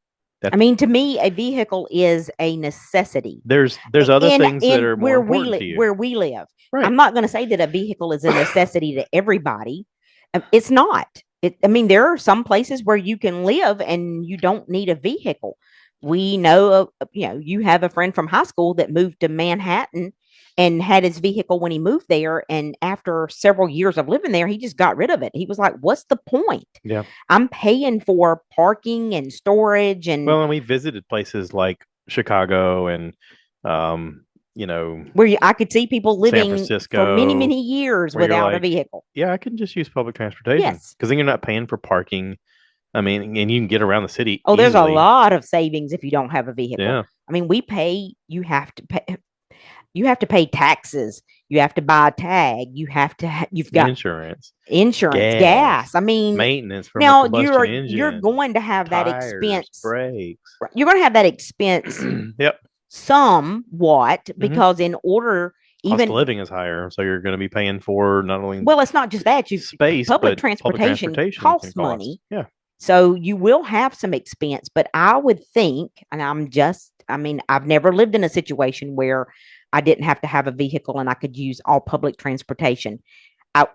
I mean, to me, a vehicle is a necessity. There's other things that In are more important to you. where we live. Right. I'm not going to say that a vehicle is a necessity to everybody. It's not. I mean, there are some places where you can live and you don't need a vehicle. we know you have a friend from high school that moved to Manhattan and had his vehicle when he moved there. And after several years of living there, he just got rid of it. He was like, what's the point? Yeah. I'm paying for parking and storage and Well, and we visited places like Chicago and, um, I could see people San living for many, Francisco, many years where you're without a like, vehicle. yeah, I can just use public transportation Yes. because then you're not paying for parking. I mean, and you can get around the city Oh, there's a easily. lot of savings if you don't have a vehicle. Yeah. I mean, you have to pay taxes. You have to buy a tag. You've got Insurance, insurance, gas, gas. I mean, maintenance from a now combustion you're engine, going to have that tires, expense. brakes. You're going to have that expense Yep. somewhat Hmm. because in order Cost of even living is higher, so you're going to be paying for not only well, it's not just that you space public but public transportation transportation can costs cost. money. Yeah, So you will have some expense, but I would think, and I mean, I've never lived in a situation where I didn't have to have a vehicle and I could use all public transportation. I,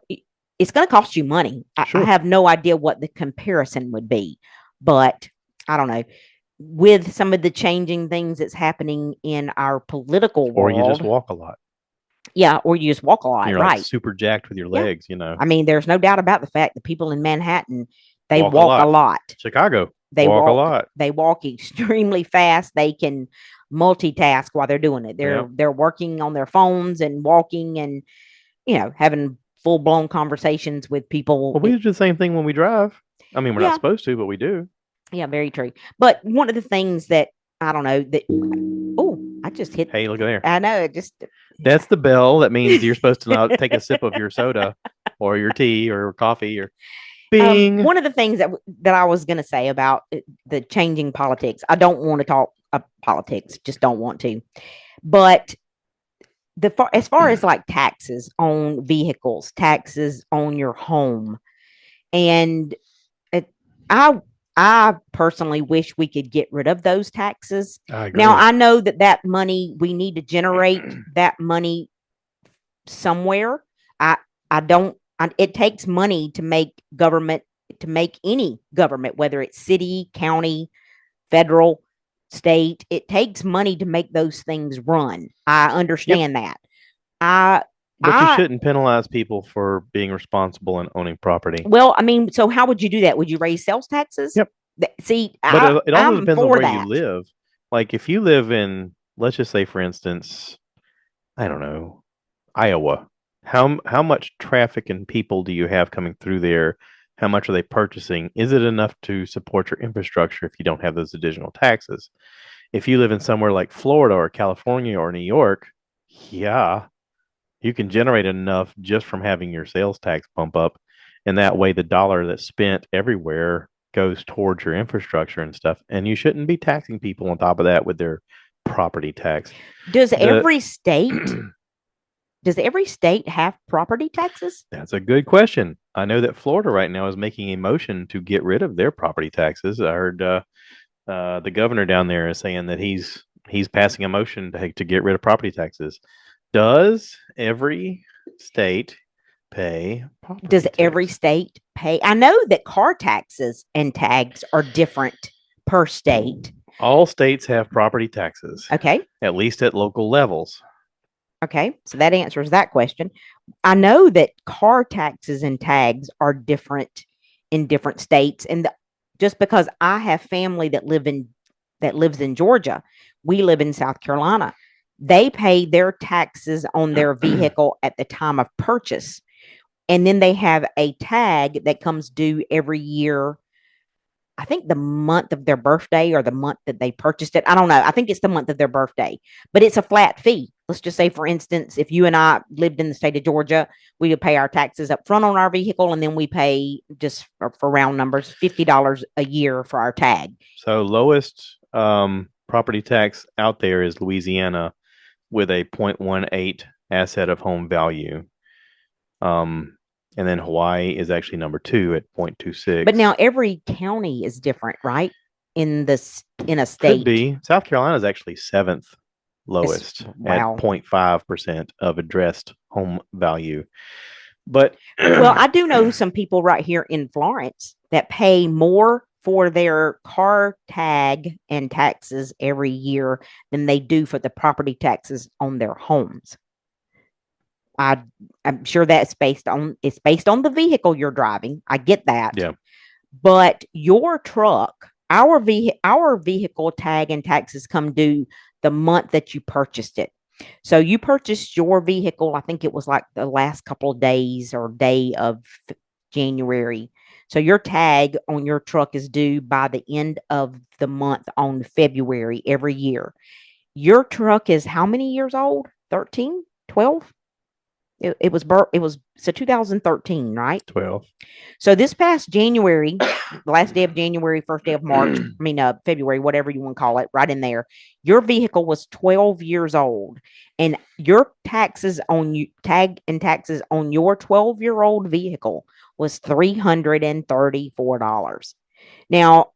it's going to cost you money. I sure. have no idea what the comparison would be, but I don't know. With some of the changing things that's happening in our political Or you just world, walk a lot. yeah, or you just walk a lot, You're like right? super jacked with your Yeah. legs. I mean, there's no doubt about the fact that people in Manhattan, they Walk a walk a lot. lot. Chicago, They walk a walk lot. they walk extremely fast. They can multitask while they're doing it. Yeah. They're working on their phones and walking and having full blown conversations with people. Well, we do the same thing when we drive. I mean, we're not Yeah, supposed to, but we do. yeah, very true. But one of the things that I don't know that I just hit. Hey, look at there. I know it just. That's the bell. That means you're supposed to now take a sip of your soda or your tea or coffee or bing. One of the things that I was going to say about the changing politics. I don't want to talk politics. Just don't want to. But as far as like taxes on vehicles, taxes on your home, and it, I I personally wish we could get rid of those taxes. I Now agree. I know that money we need to generate that money somewhere. I I don't. It takes money to make government to make any government, whether it's city, county, federal, state. It takes money to make those things run. I Yep. understand that. I But you I shouldn't penalize people for being responsible and owning property. well, I mean, so how would you do that? Would you raise sales taxes? Yep. See, But it also I'm depends on for where you that. live. Like if you live in, let's just say, for instance, I don't know, Iowa. How much traffic and people do you have coming through there? How much are they purchasing? Is it enough to support your infrastructure if you don't have those additional taxes? If you live in somewhere like Florida or California or New York, yeah, you can generate enough just from having your sales tax bump up. And that way, the dollar that's spent everywhere goes towards your infrastructure and stuff. And you shouldn't be taxing people on top of that with their property tax. Does The every state does every state have property taxes? That's a good question. I know that Florida right now is making a motion to get rid of their property taxes. I heard the governor down there is saying that he's passing a motion to get rid of property taxes. Does every state pay Does property every tax? state pay? I know that car taxes and tags are different per state. All states have property taxes, Okay. at least at local levels. Okay. So that answers that question. I know that car taxes and tags are different in different states. And just because I have family that lives in Georgia, we live in South Carolina. They pay their taxes on their vehicle at the time of purchase. And then they have a tag that comes due every year. I think the month of their birthday or the month that they purchased it. I don't know. I think it's the month of their birthday, but it's a flat fee. Let's just say, for instance, if you and I lived in the state of Georgia, we would pay our taxes up front on our vehicle, and then we pay just for round numbers $50 a year for our tag. So lowest property tax out there is Louisiana with a 0.18 asset of home value. Um, and then Hawaii is actually number two at 0.26. But now every county is different, right? In a Could state. be. South Carolina is actually seventh It's lowest at wow. 0.5% of addressed home value. But Well, I do know some people right here in Florence that pay more for their car tag and taxes every year than they do for the property taxes on their homes. I I'm sure that's based on the vehicle you're driving. I get that. Yeah. But your truck, our vehicle tag and taxes come due the month that you purchased it. So you purchased your vehicle, I think it was like the last couple of days or day of January. So your tag on your truck is due by the end of the month on February every year. Your truck is how many years old? 13, 12? It was so 2013, right? 12. So this past January, the last day of January, first day of March, I mean February, whatever you want to call it, right in there, your vehicle was 12 years old, and your taxes on you tag and taxes on your 12-year-old vehicle was $334. Now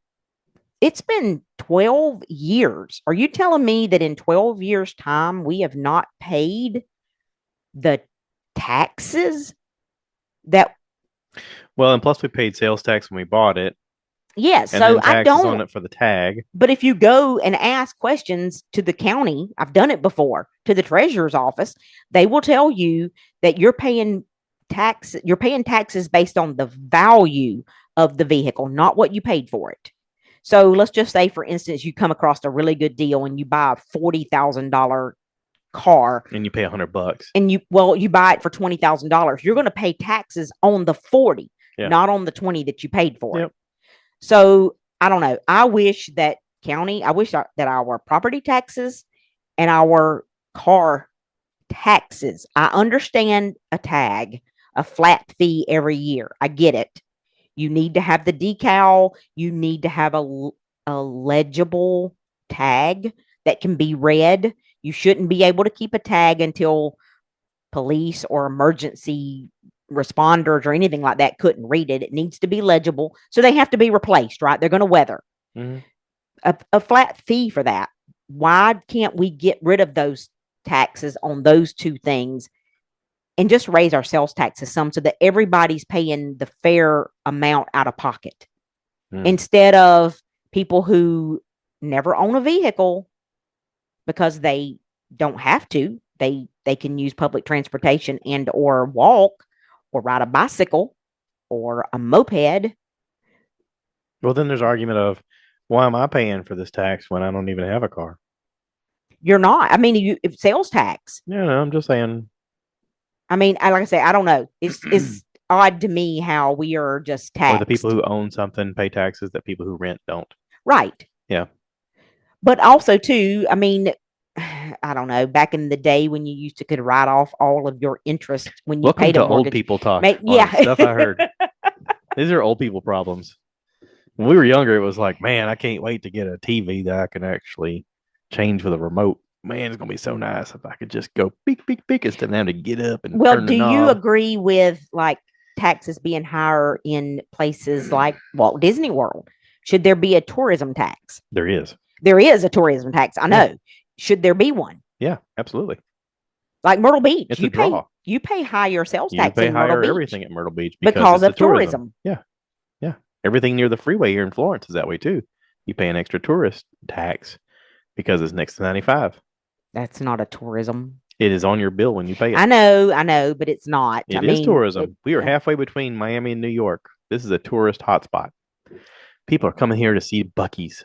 it's been 12 years. Are you telling me that in 12 years' time we have not paid the taxes that? Well, and plus we paid sales tax when we bought it, Yes, and so then I taxes on don't. it for the tag. But if you go and ask questions to the county, I've done it before, to the treasurer's office, they will tell you that you're paying taxes based on the value of the vehicle, not what you paid for it. So let's just say, for instance, you come across a really good deal and you buy a $40,000 car, And you pay $100. and you buy it for $20,000. You're going to pay taxes on the 40, Yeah. not on the 20 that you paid for Yep. it. So I don't know. I wish that that our property taxes and our car taxes, I understand a tag, a flat fee every year. I get it. You need to have the decal. You need to have a legible tag that can be read. You shouldn't be able to keep a tag until police or emergency responders or anything like that couldn't read it. It needs to be legible. So they have to be replaced, right? They're going to weather. Mm-hmm. A flat fee for that. Why can't we get rid of those taxes on those two things and just raise our sales taxes some so that everybody's paying the fair amount out of pocket instead of people who never own a vehicle because they don't have to. They can use public transportation and or walk or ride a bicycle or a moped. Well, then there's argument of why am I paying for this tax when I don't even have a car? You're not. I mean, if sales tax. Yeah, no, I'm just saying. I mean, like I say, I don't know. It's odd to me how we are just Or the people taxed. who own something pay taxes that people who rent don't. Right. Yeah. But also too, I mean, I don't know, back in the day when you used to could write off all of your interest when you Welcome paid a to old mortgage. people talk on Yeah. stuff I heard. These are old people problems. When we were younger, it was like, man, I can't wait to get a TV that I can actually change with a remote. Man, it's gonna be so nice if I could just go beep, beep, beep instead of having to get up and Well, turn the do you knob. agree with like taxes being higher in places like Walt Disney World? Should there be a tourism tax? There is. There is a tourism tax. I know. Yeah. Should there be one? Yeah, absolutely. Like Myrtle Beach, It's a draw. You pay higher sales You tax pay in Myrtle higher Beach everything at Myrtle Beach because it's of tourism. Yeah. Yeah. Everything near the freeway here in Florence is that way too. You pay an extra tourist tax because it's next to 95. That's not a tourism. It is on your bill when you pay it. I know, but it's not. It is tourism. We are halfway between Miami and New York. This is a tourist hotspot. People are coming here to see Buc'cee's.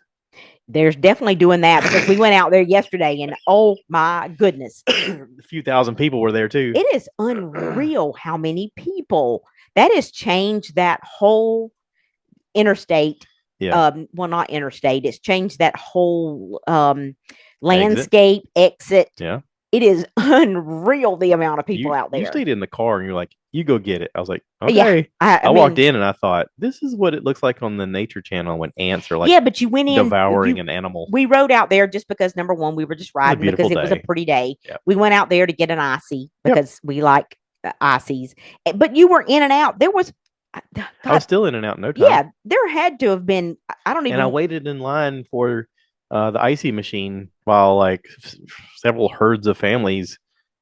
There's definitely doing that because we went out there yesterday and oh my goodness. A few thousand people were there too. It is unreal how many people. That has changed that whole interstate. Yeah. Well, not interstate. It's changed that whole landscape exit. Yeah. It is unreal the amount of people out there. You stayed in the car and you're like, you go get it. I was like, okay. Yeah, I walked in and I thought, this is what it looks like on the Nature Channel when ants are like, yeah, but you went in devouring an animal. We rode out there just because number one, we were just riding because it was a pretty day. Yep. We went out there to get an icy because we like ices. But you were in and out. There was. God, I was still in and out in no time. Yeah, there had to have been. I don't even. And I waited in line for the icy machine while like several herds of families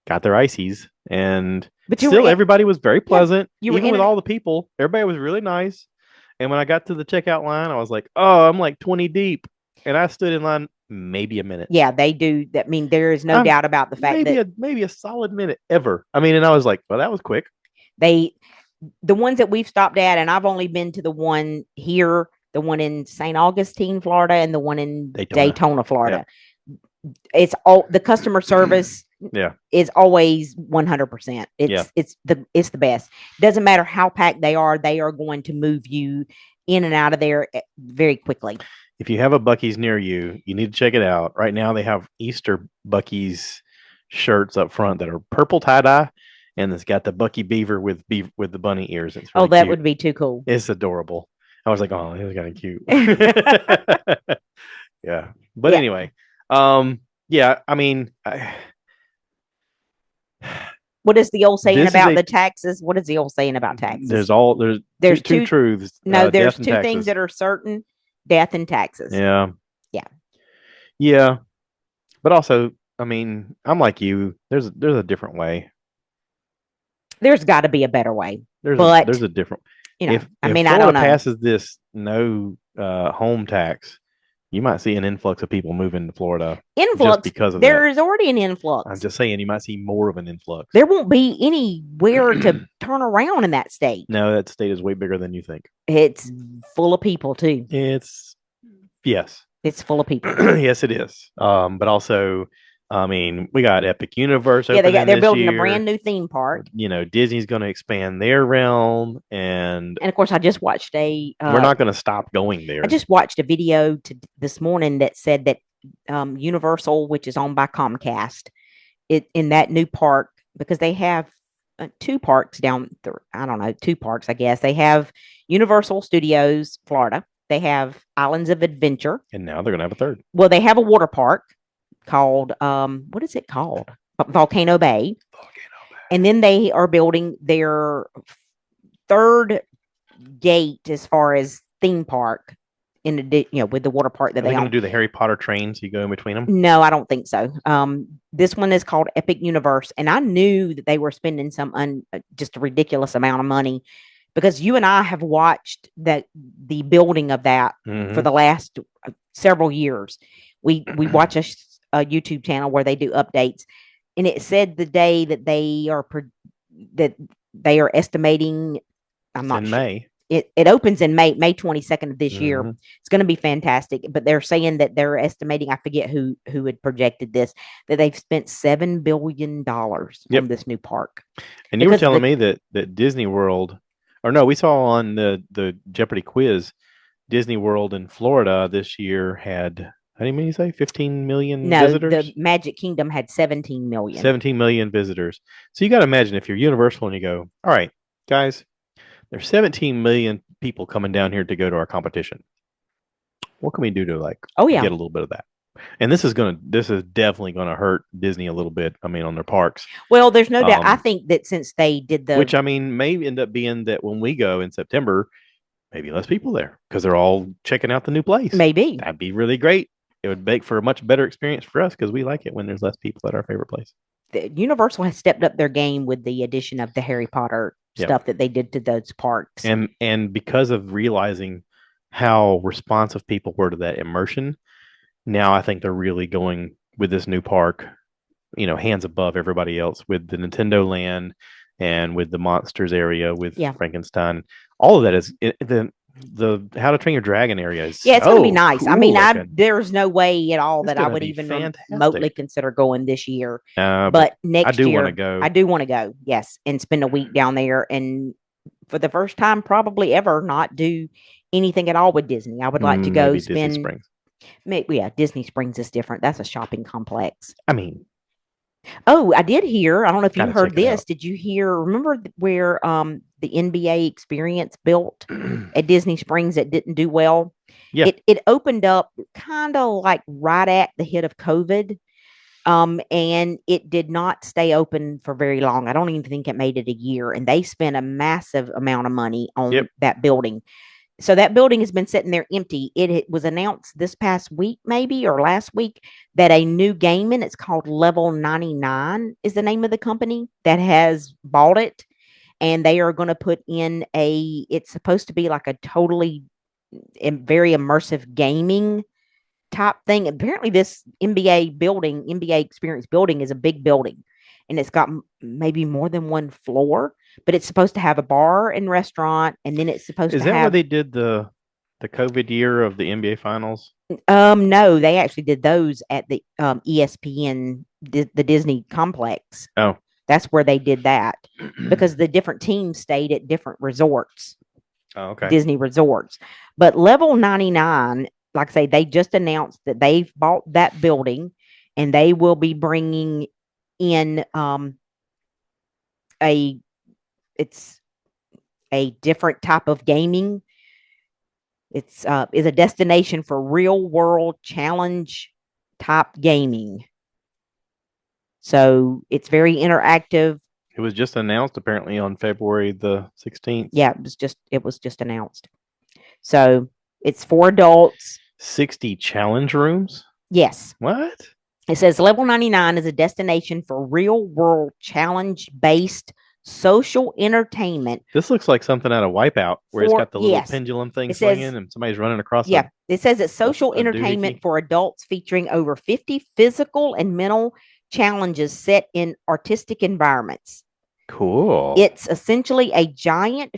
got their ices, and but still everybody was very pleasant. Yeah, even with all the people, everybody was really nice. And when I got to the checkout line, I was like, oh, I'm like 20 deep. And I stood in line maybe a minute. Yeah, they do that. I mean, there is no I'm doubt about the fact that maybe a solid minute ever. I mean, and I was like, well, that was quick. they, the ones that we've stopped at, and I've only been to the one here, the one in St. Augustine, Florida, and the one in Daytona. Daytona, Yeah. Florida. It's all the customer service Yeah. is always 100%. Yeah. It's the best. Doesn't matter how packed they are going to move you in and out of there very quickly. If you have a Bucky's near you, you need to check it out. Right now, they have Easter Bucky's shirts up front that are purple tie dye, and it's got the Bucky beaver with the bunny ears. It's Oh, really that cute. would be too cool. It's adorable. I was like, oh, it's kind of cute. Yeah, but Yeah. anyway, yeah. I mean, What is the old saying this is about a the taxes? What is the old saying about taxes? there's two truths. No, there's death and two taxes. things that are certain: death and taxes. Yeah. Yeah. Yeah. But also, I mean, I'm like you. There's a different way. There's got to be a better way. There's But a different. you know, If I if mean, I Florida don't know. passes this no home tax, you might see an influx of people moving to Florida just Influx. because of that. There is already an I'm influx. just saying, you might see more of an influx. There won't be anywhere to turn around in that state. No, that state is way bigger than you think. It's full of people too. Yes. It's full of people. Yes, it is. But also, I mean, we got Epic Universe. Yeah, they're this building year. a brand new theme park. You know, Disney's going to expand their realm, and of course, I just watched we're not going to stop going there. I just watched a video this morning that said that Universal, which is owned by Comcast, in that new park, because they have two parks down there. I don't know, two parks, I guess. They have Universal Studios, Florida. They have Islands of Adventure. And now they're going to have a third. Well, they have a water park called, what is it called? Volcano Bay. And then they are building their third gate as far as theme park with the water park that they own. Going to do the Harry Potter train so you go in between them? No, I don't think so. This one is called Epic Universe, and I knew that they were spending just a ridiculous amount of money, because you and I have watched the building of that for the last several years. We watch a YouTube channel where they do updates, and it said the day that they are estimating. I'm not in sure. May. It opens in May 22nd of this year. It's going to be fantastic. But they're saying that they're estimating, I forget who had projected this, that they've spent $7 billion on this new park. And you were telling me that Disney World, or no, we saw on the Jeopardy quiz, Disney World in Florida this year had, how do you say, 15 million visitors? No, the Magic Kingdom had 17 million. 17 million visitors. So you got to imagine, if you're Universal and you go, all right, guys, there's 17 million people coming down here to go to our competition. What can we do to get a little bit of that? And this is definitely gonna hurt Disney a little bit. I mean, on their parks. Well, there's no doubt. I think that since they did which, I mean, may end up being that when we go in September, maybe less people there because they're all checking out the new place. Maybe that'd be really great. It would make for a much better experience for us because we like it when there's less people at our favorite place. Universal has stepped up their game with the addition of the Harry Potter stuff that they did to those parks. And because of realizing how responsive people were to that immersion, now I think they're really going with this new park, hands above everybody else, with the Nintendo Land and with the Monsters area with Frankenstein. All of that is the How to Train Your Dragon area is it's going to be nice. Cool. I mean, there's no way at all that I would even remotely consider going this year. But next year, I do want to go. Yes, and spend a week down there, and for the first time probably ever, not do anything at all with Disney. I would like to go spend. Disney Springs. Disney Springs is different. That's a shopping complex. I mean, I did hear. I don't know if you heard this. Did you hear? Remember where the NBA experience built at Disney Springs that didn't do well? Yeah, it opened up kind of like right at the hit of COVID, and it did not stay open for very long. I don't even think it made it a year, and they spent a massive amount of money on that building. So that building has been sitting there empty. It was announced this past week, maybe, or last week, that a new game it's called Level 99 is the name of the company that has bought it. and they are going to put in it's supposed to be like a totally very immersive gaming type thing. Apparently, this NBA experience building is a big building, and it's got maybe more than one floor, but it's supposed to have a bar and restaurant, and then it's supposed Is to that where have they did the COVID year of the NBA finals? no, they actually did those at the ESPN, the Disney complex. Oh. That's where they did that because the different teams stayed at different resorts, Oh, okay. Disney resorts. But Level 99, like I say, they just announced that they've bought that building and they will be bringing in a it's a different type of gaming. It's is a destination for real world challenge type gaming. So it's very interactive. It was just announced apparently on February the 16th. Yeah, it was just announced. So it's for adults. 60 challenge rooms? Yes. What? It says Level 99 is a destination for real world challenge based social entertainment. This looks like something out of Wipeout where it's got the little Yes. pendulum thing It says swinging and somebody's running across yeah, it says it's social a entertainment doohickey. for adults featuring over 50 physical and mental challenges set in artistic environments. Cool. It's essentially a giant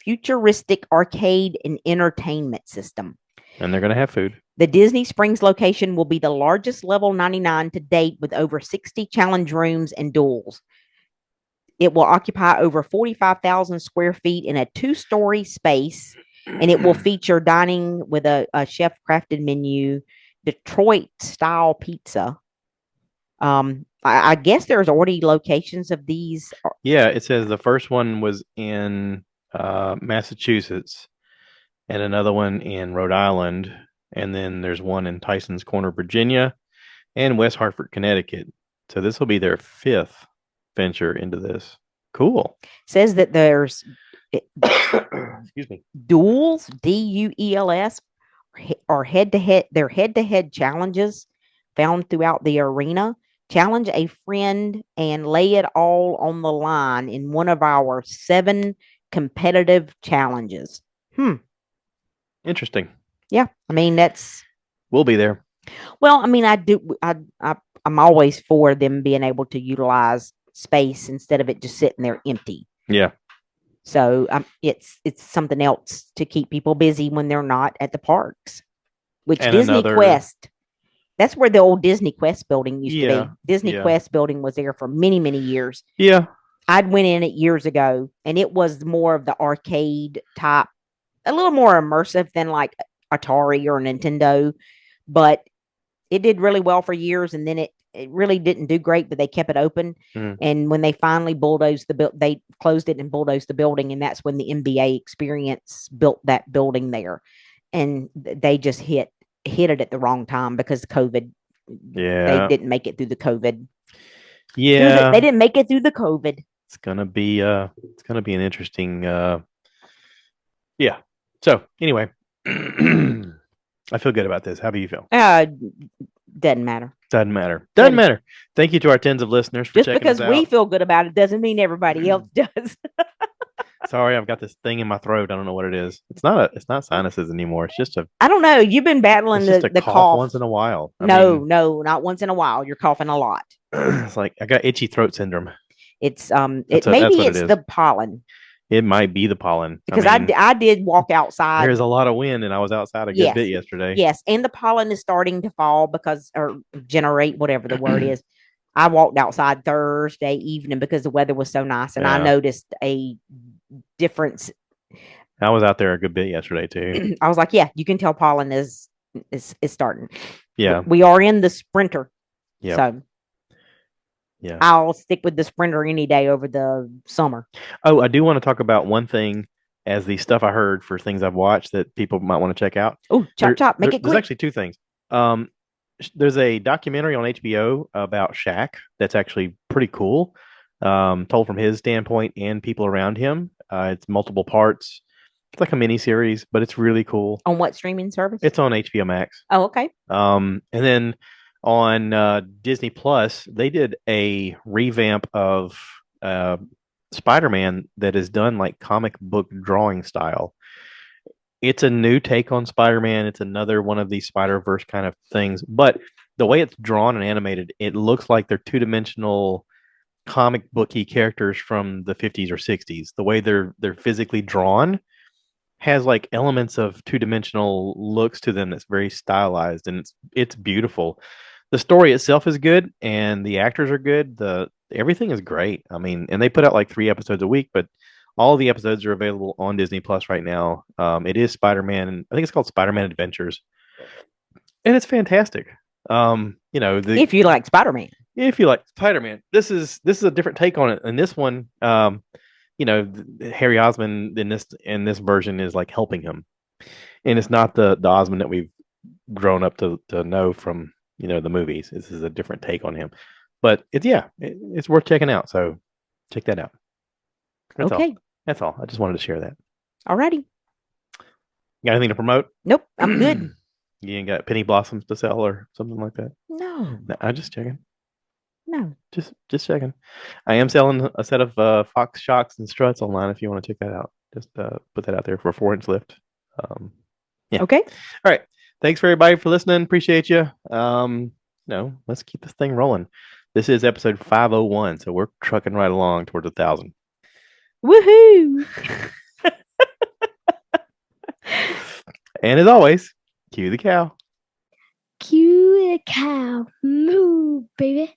futuristic arcade and entertainment system. And they're going to have food. The Disney Springs location will be the largest Level 99 to date with over 60 challenge rooms and duels. It will occupy over 45,000 square feet in a 2-story space, and it will feature dining with a chef crafted menu, Detroit style pizza. I guess there's already locations of these. Yeah, it says the first one was in Massachusetts and another one in Rhode Island. And then there's one in Tyson's Corner, Virginia, and West Hartford, Connecticut. So this will be their 5th venture into this. Cool. Says that there's excuse me, duels, DUELS, are head to head. They're head to head challenges found throughout the arena. Challenge a friend and lay it all on the line in one of our 7 competitive challenges. Interesting. Yeah, I mean we'll be there. Well, I mean, I'm always for them being able to utilize space instead of it just sitting there empty. Yeah. So it's something else to keep people busy when they're not at the parks. Which and Disney another... Quest, that's where the old Disney Quest building used to be. Disney yeah. Quest building was there for many, many years. Yeah. I'd went in it years ago, and it was more of the arcade type, a little more immersive than like Atari or Nintendo, but it did really well for years, and then it really didn't do great, but they kept it open. And when they finally bulldozed they closed it and bulldozed the building, and that's when the NBA experience built that building there. And they just hit it at the wrong time because COVID. Yeah. They didn't make it through the COVID. Yeah. They didn't make it through the COVID. It's gonna be an interesting yeah. So anyway, I feel good about this. How do you feel? Doesn't matter. Doesn't matter. Doesn't matter. Thank you to our tens of listeners for just checking because us out. we feel good about it doesn't mean everybody else does. Sorry, I've got this thing in my throat. I don't know what it is. It's not sinuses anymore. It's just I don't know. You've been battling the cough once in a while. No, not once in a while. You're coughing a lot. It's like I got itchy throat syndrome. It's the pollen. It might be the pollen because I did walk outside. There's a lot of wind, and I was outside a good bit yesterday. Yes, and the pollen is starting to fall or generate, whatever the word is. I walked outside Thursday evening because the weather was so nice, and I noticed a difference. I was out there a good bit yesterday too. I was like, yeah, you can tell pollen is starting. Yeah, we are in the sprinter. Yeah. So yeah, I'll stick with the sprinter any day over the summer. Oh, I do want to talk about one thing as the stuff I heard for things I've watched that people might want to check out. Oh, chop, make it quick. There's actually 2 things. There's a documentary on HBO about Shaq that's actually pretty cool, told from his standpoint and people around him. It's multiple parts. It's like a mini series, but it's really cool. On what streaming service? It's on HBO Max. Oh, okay. And then on Disney Plus, they did a revamp of Spider-Man that is done like comic book drawing style. It's a new take on Spider-Man. It's another one of these Spider-Verse kind of things, but the way it's drawn and animated, it looks like they're two-dimensional comic booky characters from the 50s or 60s. The way they're physically drawn has like elements of two-dimensional looks to them that's very stylized, and it's beautiful. The story itself is good and the actors are good. The everything is great. I mean, and they put out like 3 episodes a week, but all the episodes are available on Disney Plus right now. It is Spider-Man. I think it's called Spider-Man Adventures, and it's fantastic. The If you like Spider-Man. if you like Spider-Man, this is a different take on it. And this one, Harry Osmond in this version is like helping him, and it's not the Osmond that we've grown up to know from the movies. This is a different take on him, but it's worth checking out. So check that out. That's all. Okay. That's all. I just wanted to share that. Alrighty. Got anything to promote? Nope. I'm good. You ain't got penny blossoms to sell or something like that? No. No, I'm just checking. No. Just checking. I am selling a set of Fox shocks and struts online if you want to check that out. Just put that out there for a 4-inch lift. Yeah. Okay. All right. Thanks for everybody for listening. Appreciate you. Let's keep this thing rolling. This is episode 501, so we're trucking right along towards 1,000. Woohoo! And as always, cue the cow. Cue the cow. Moo, baby.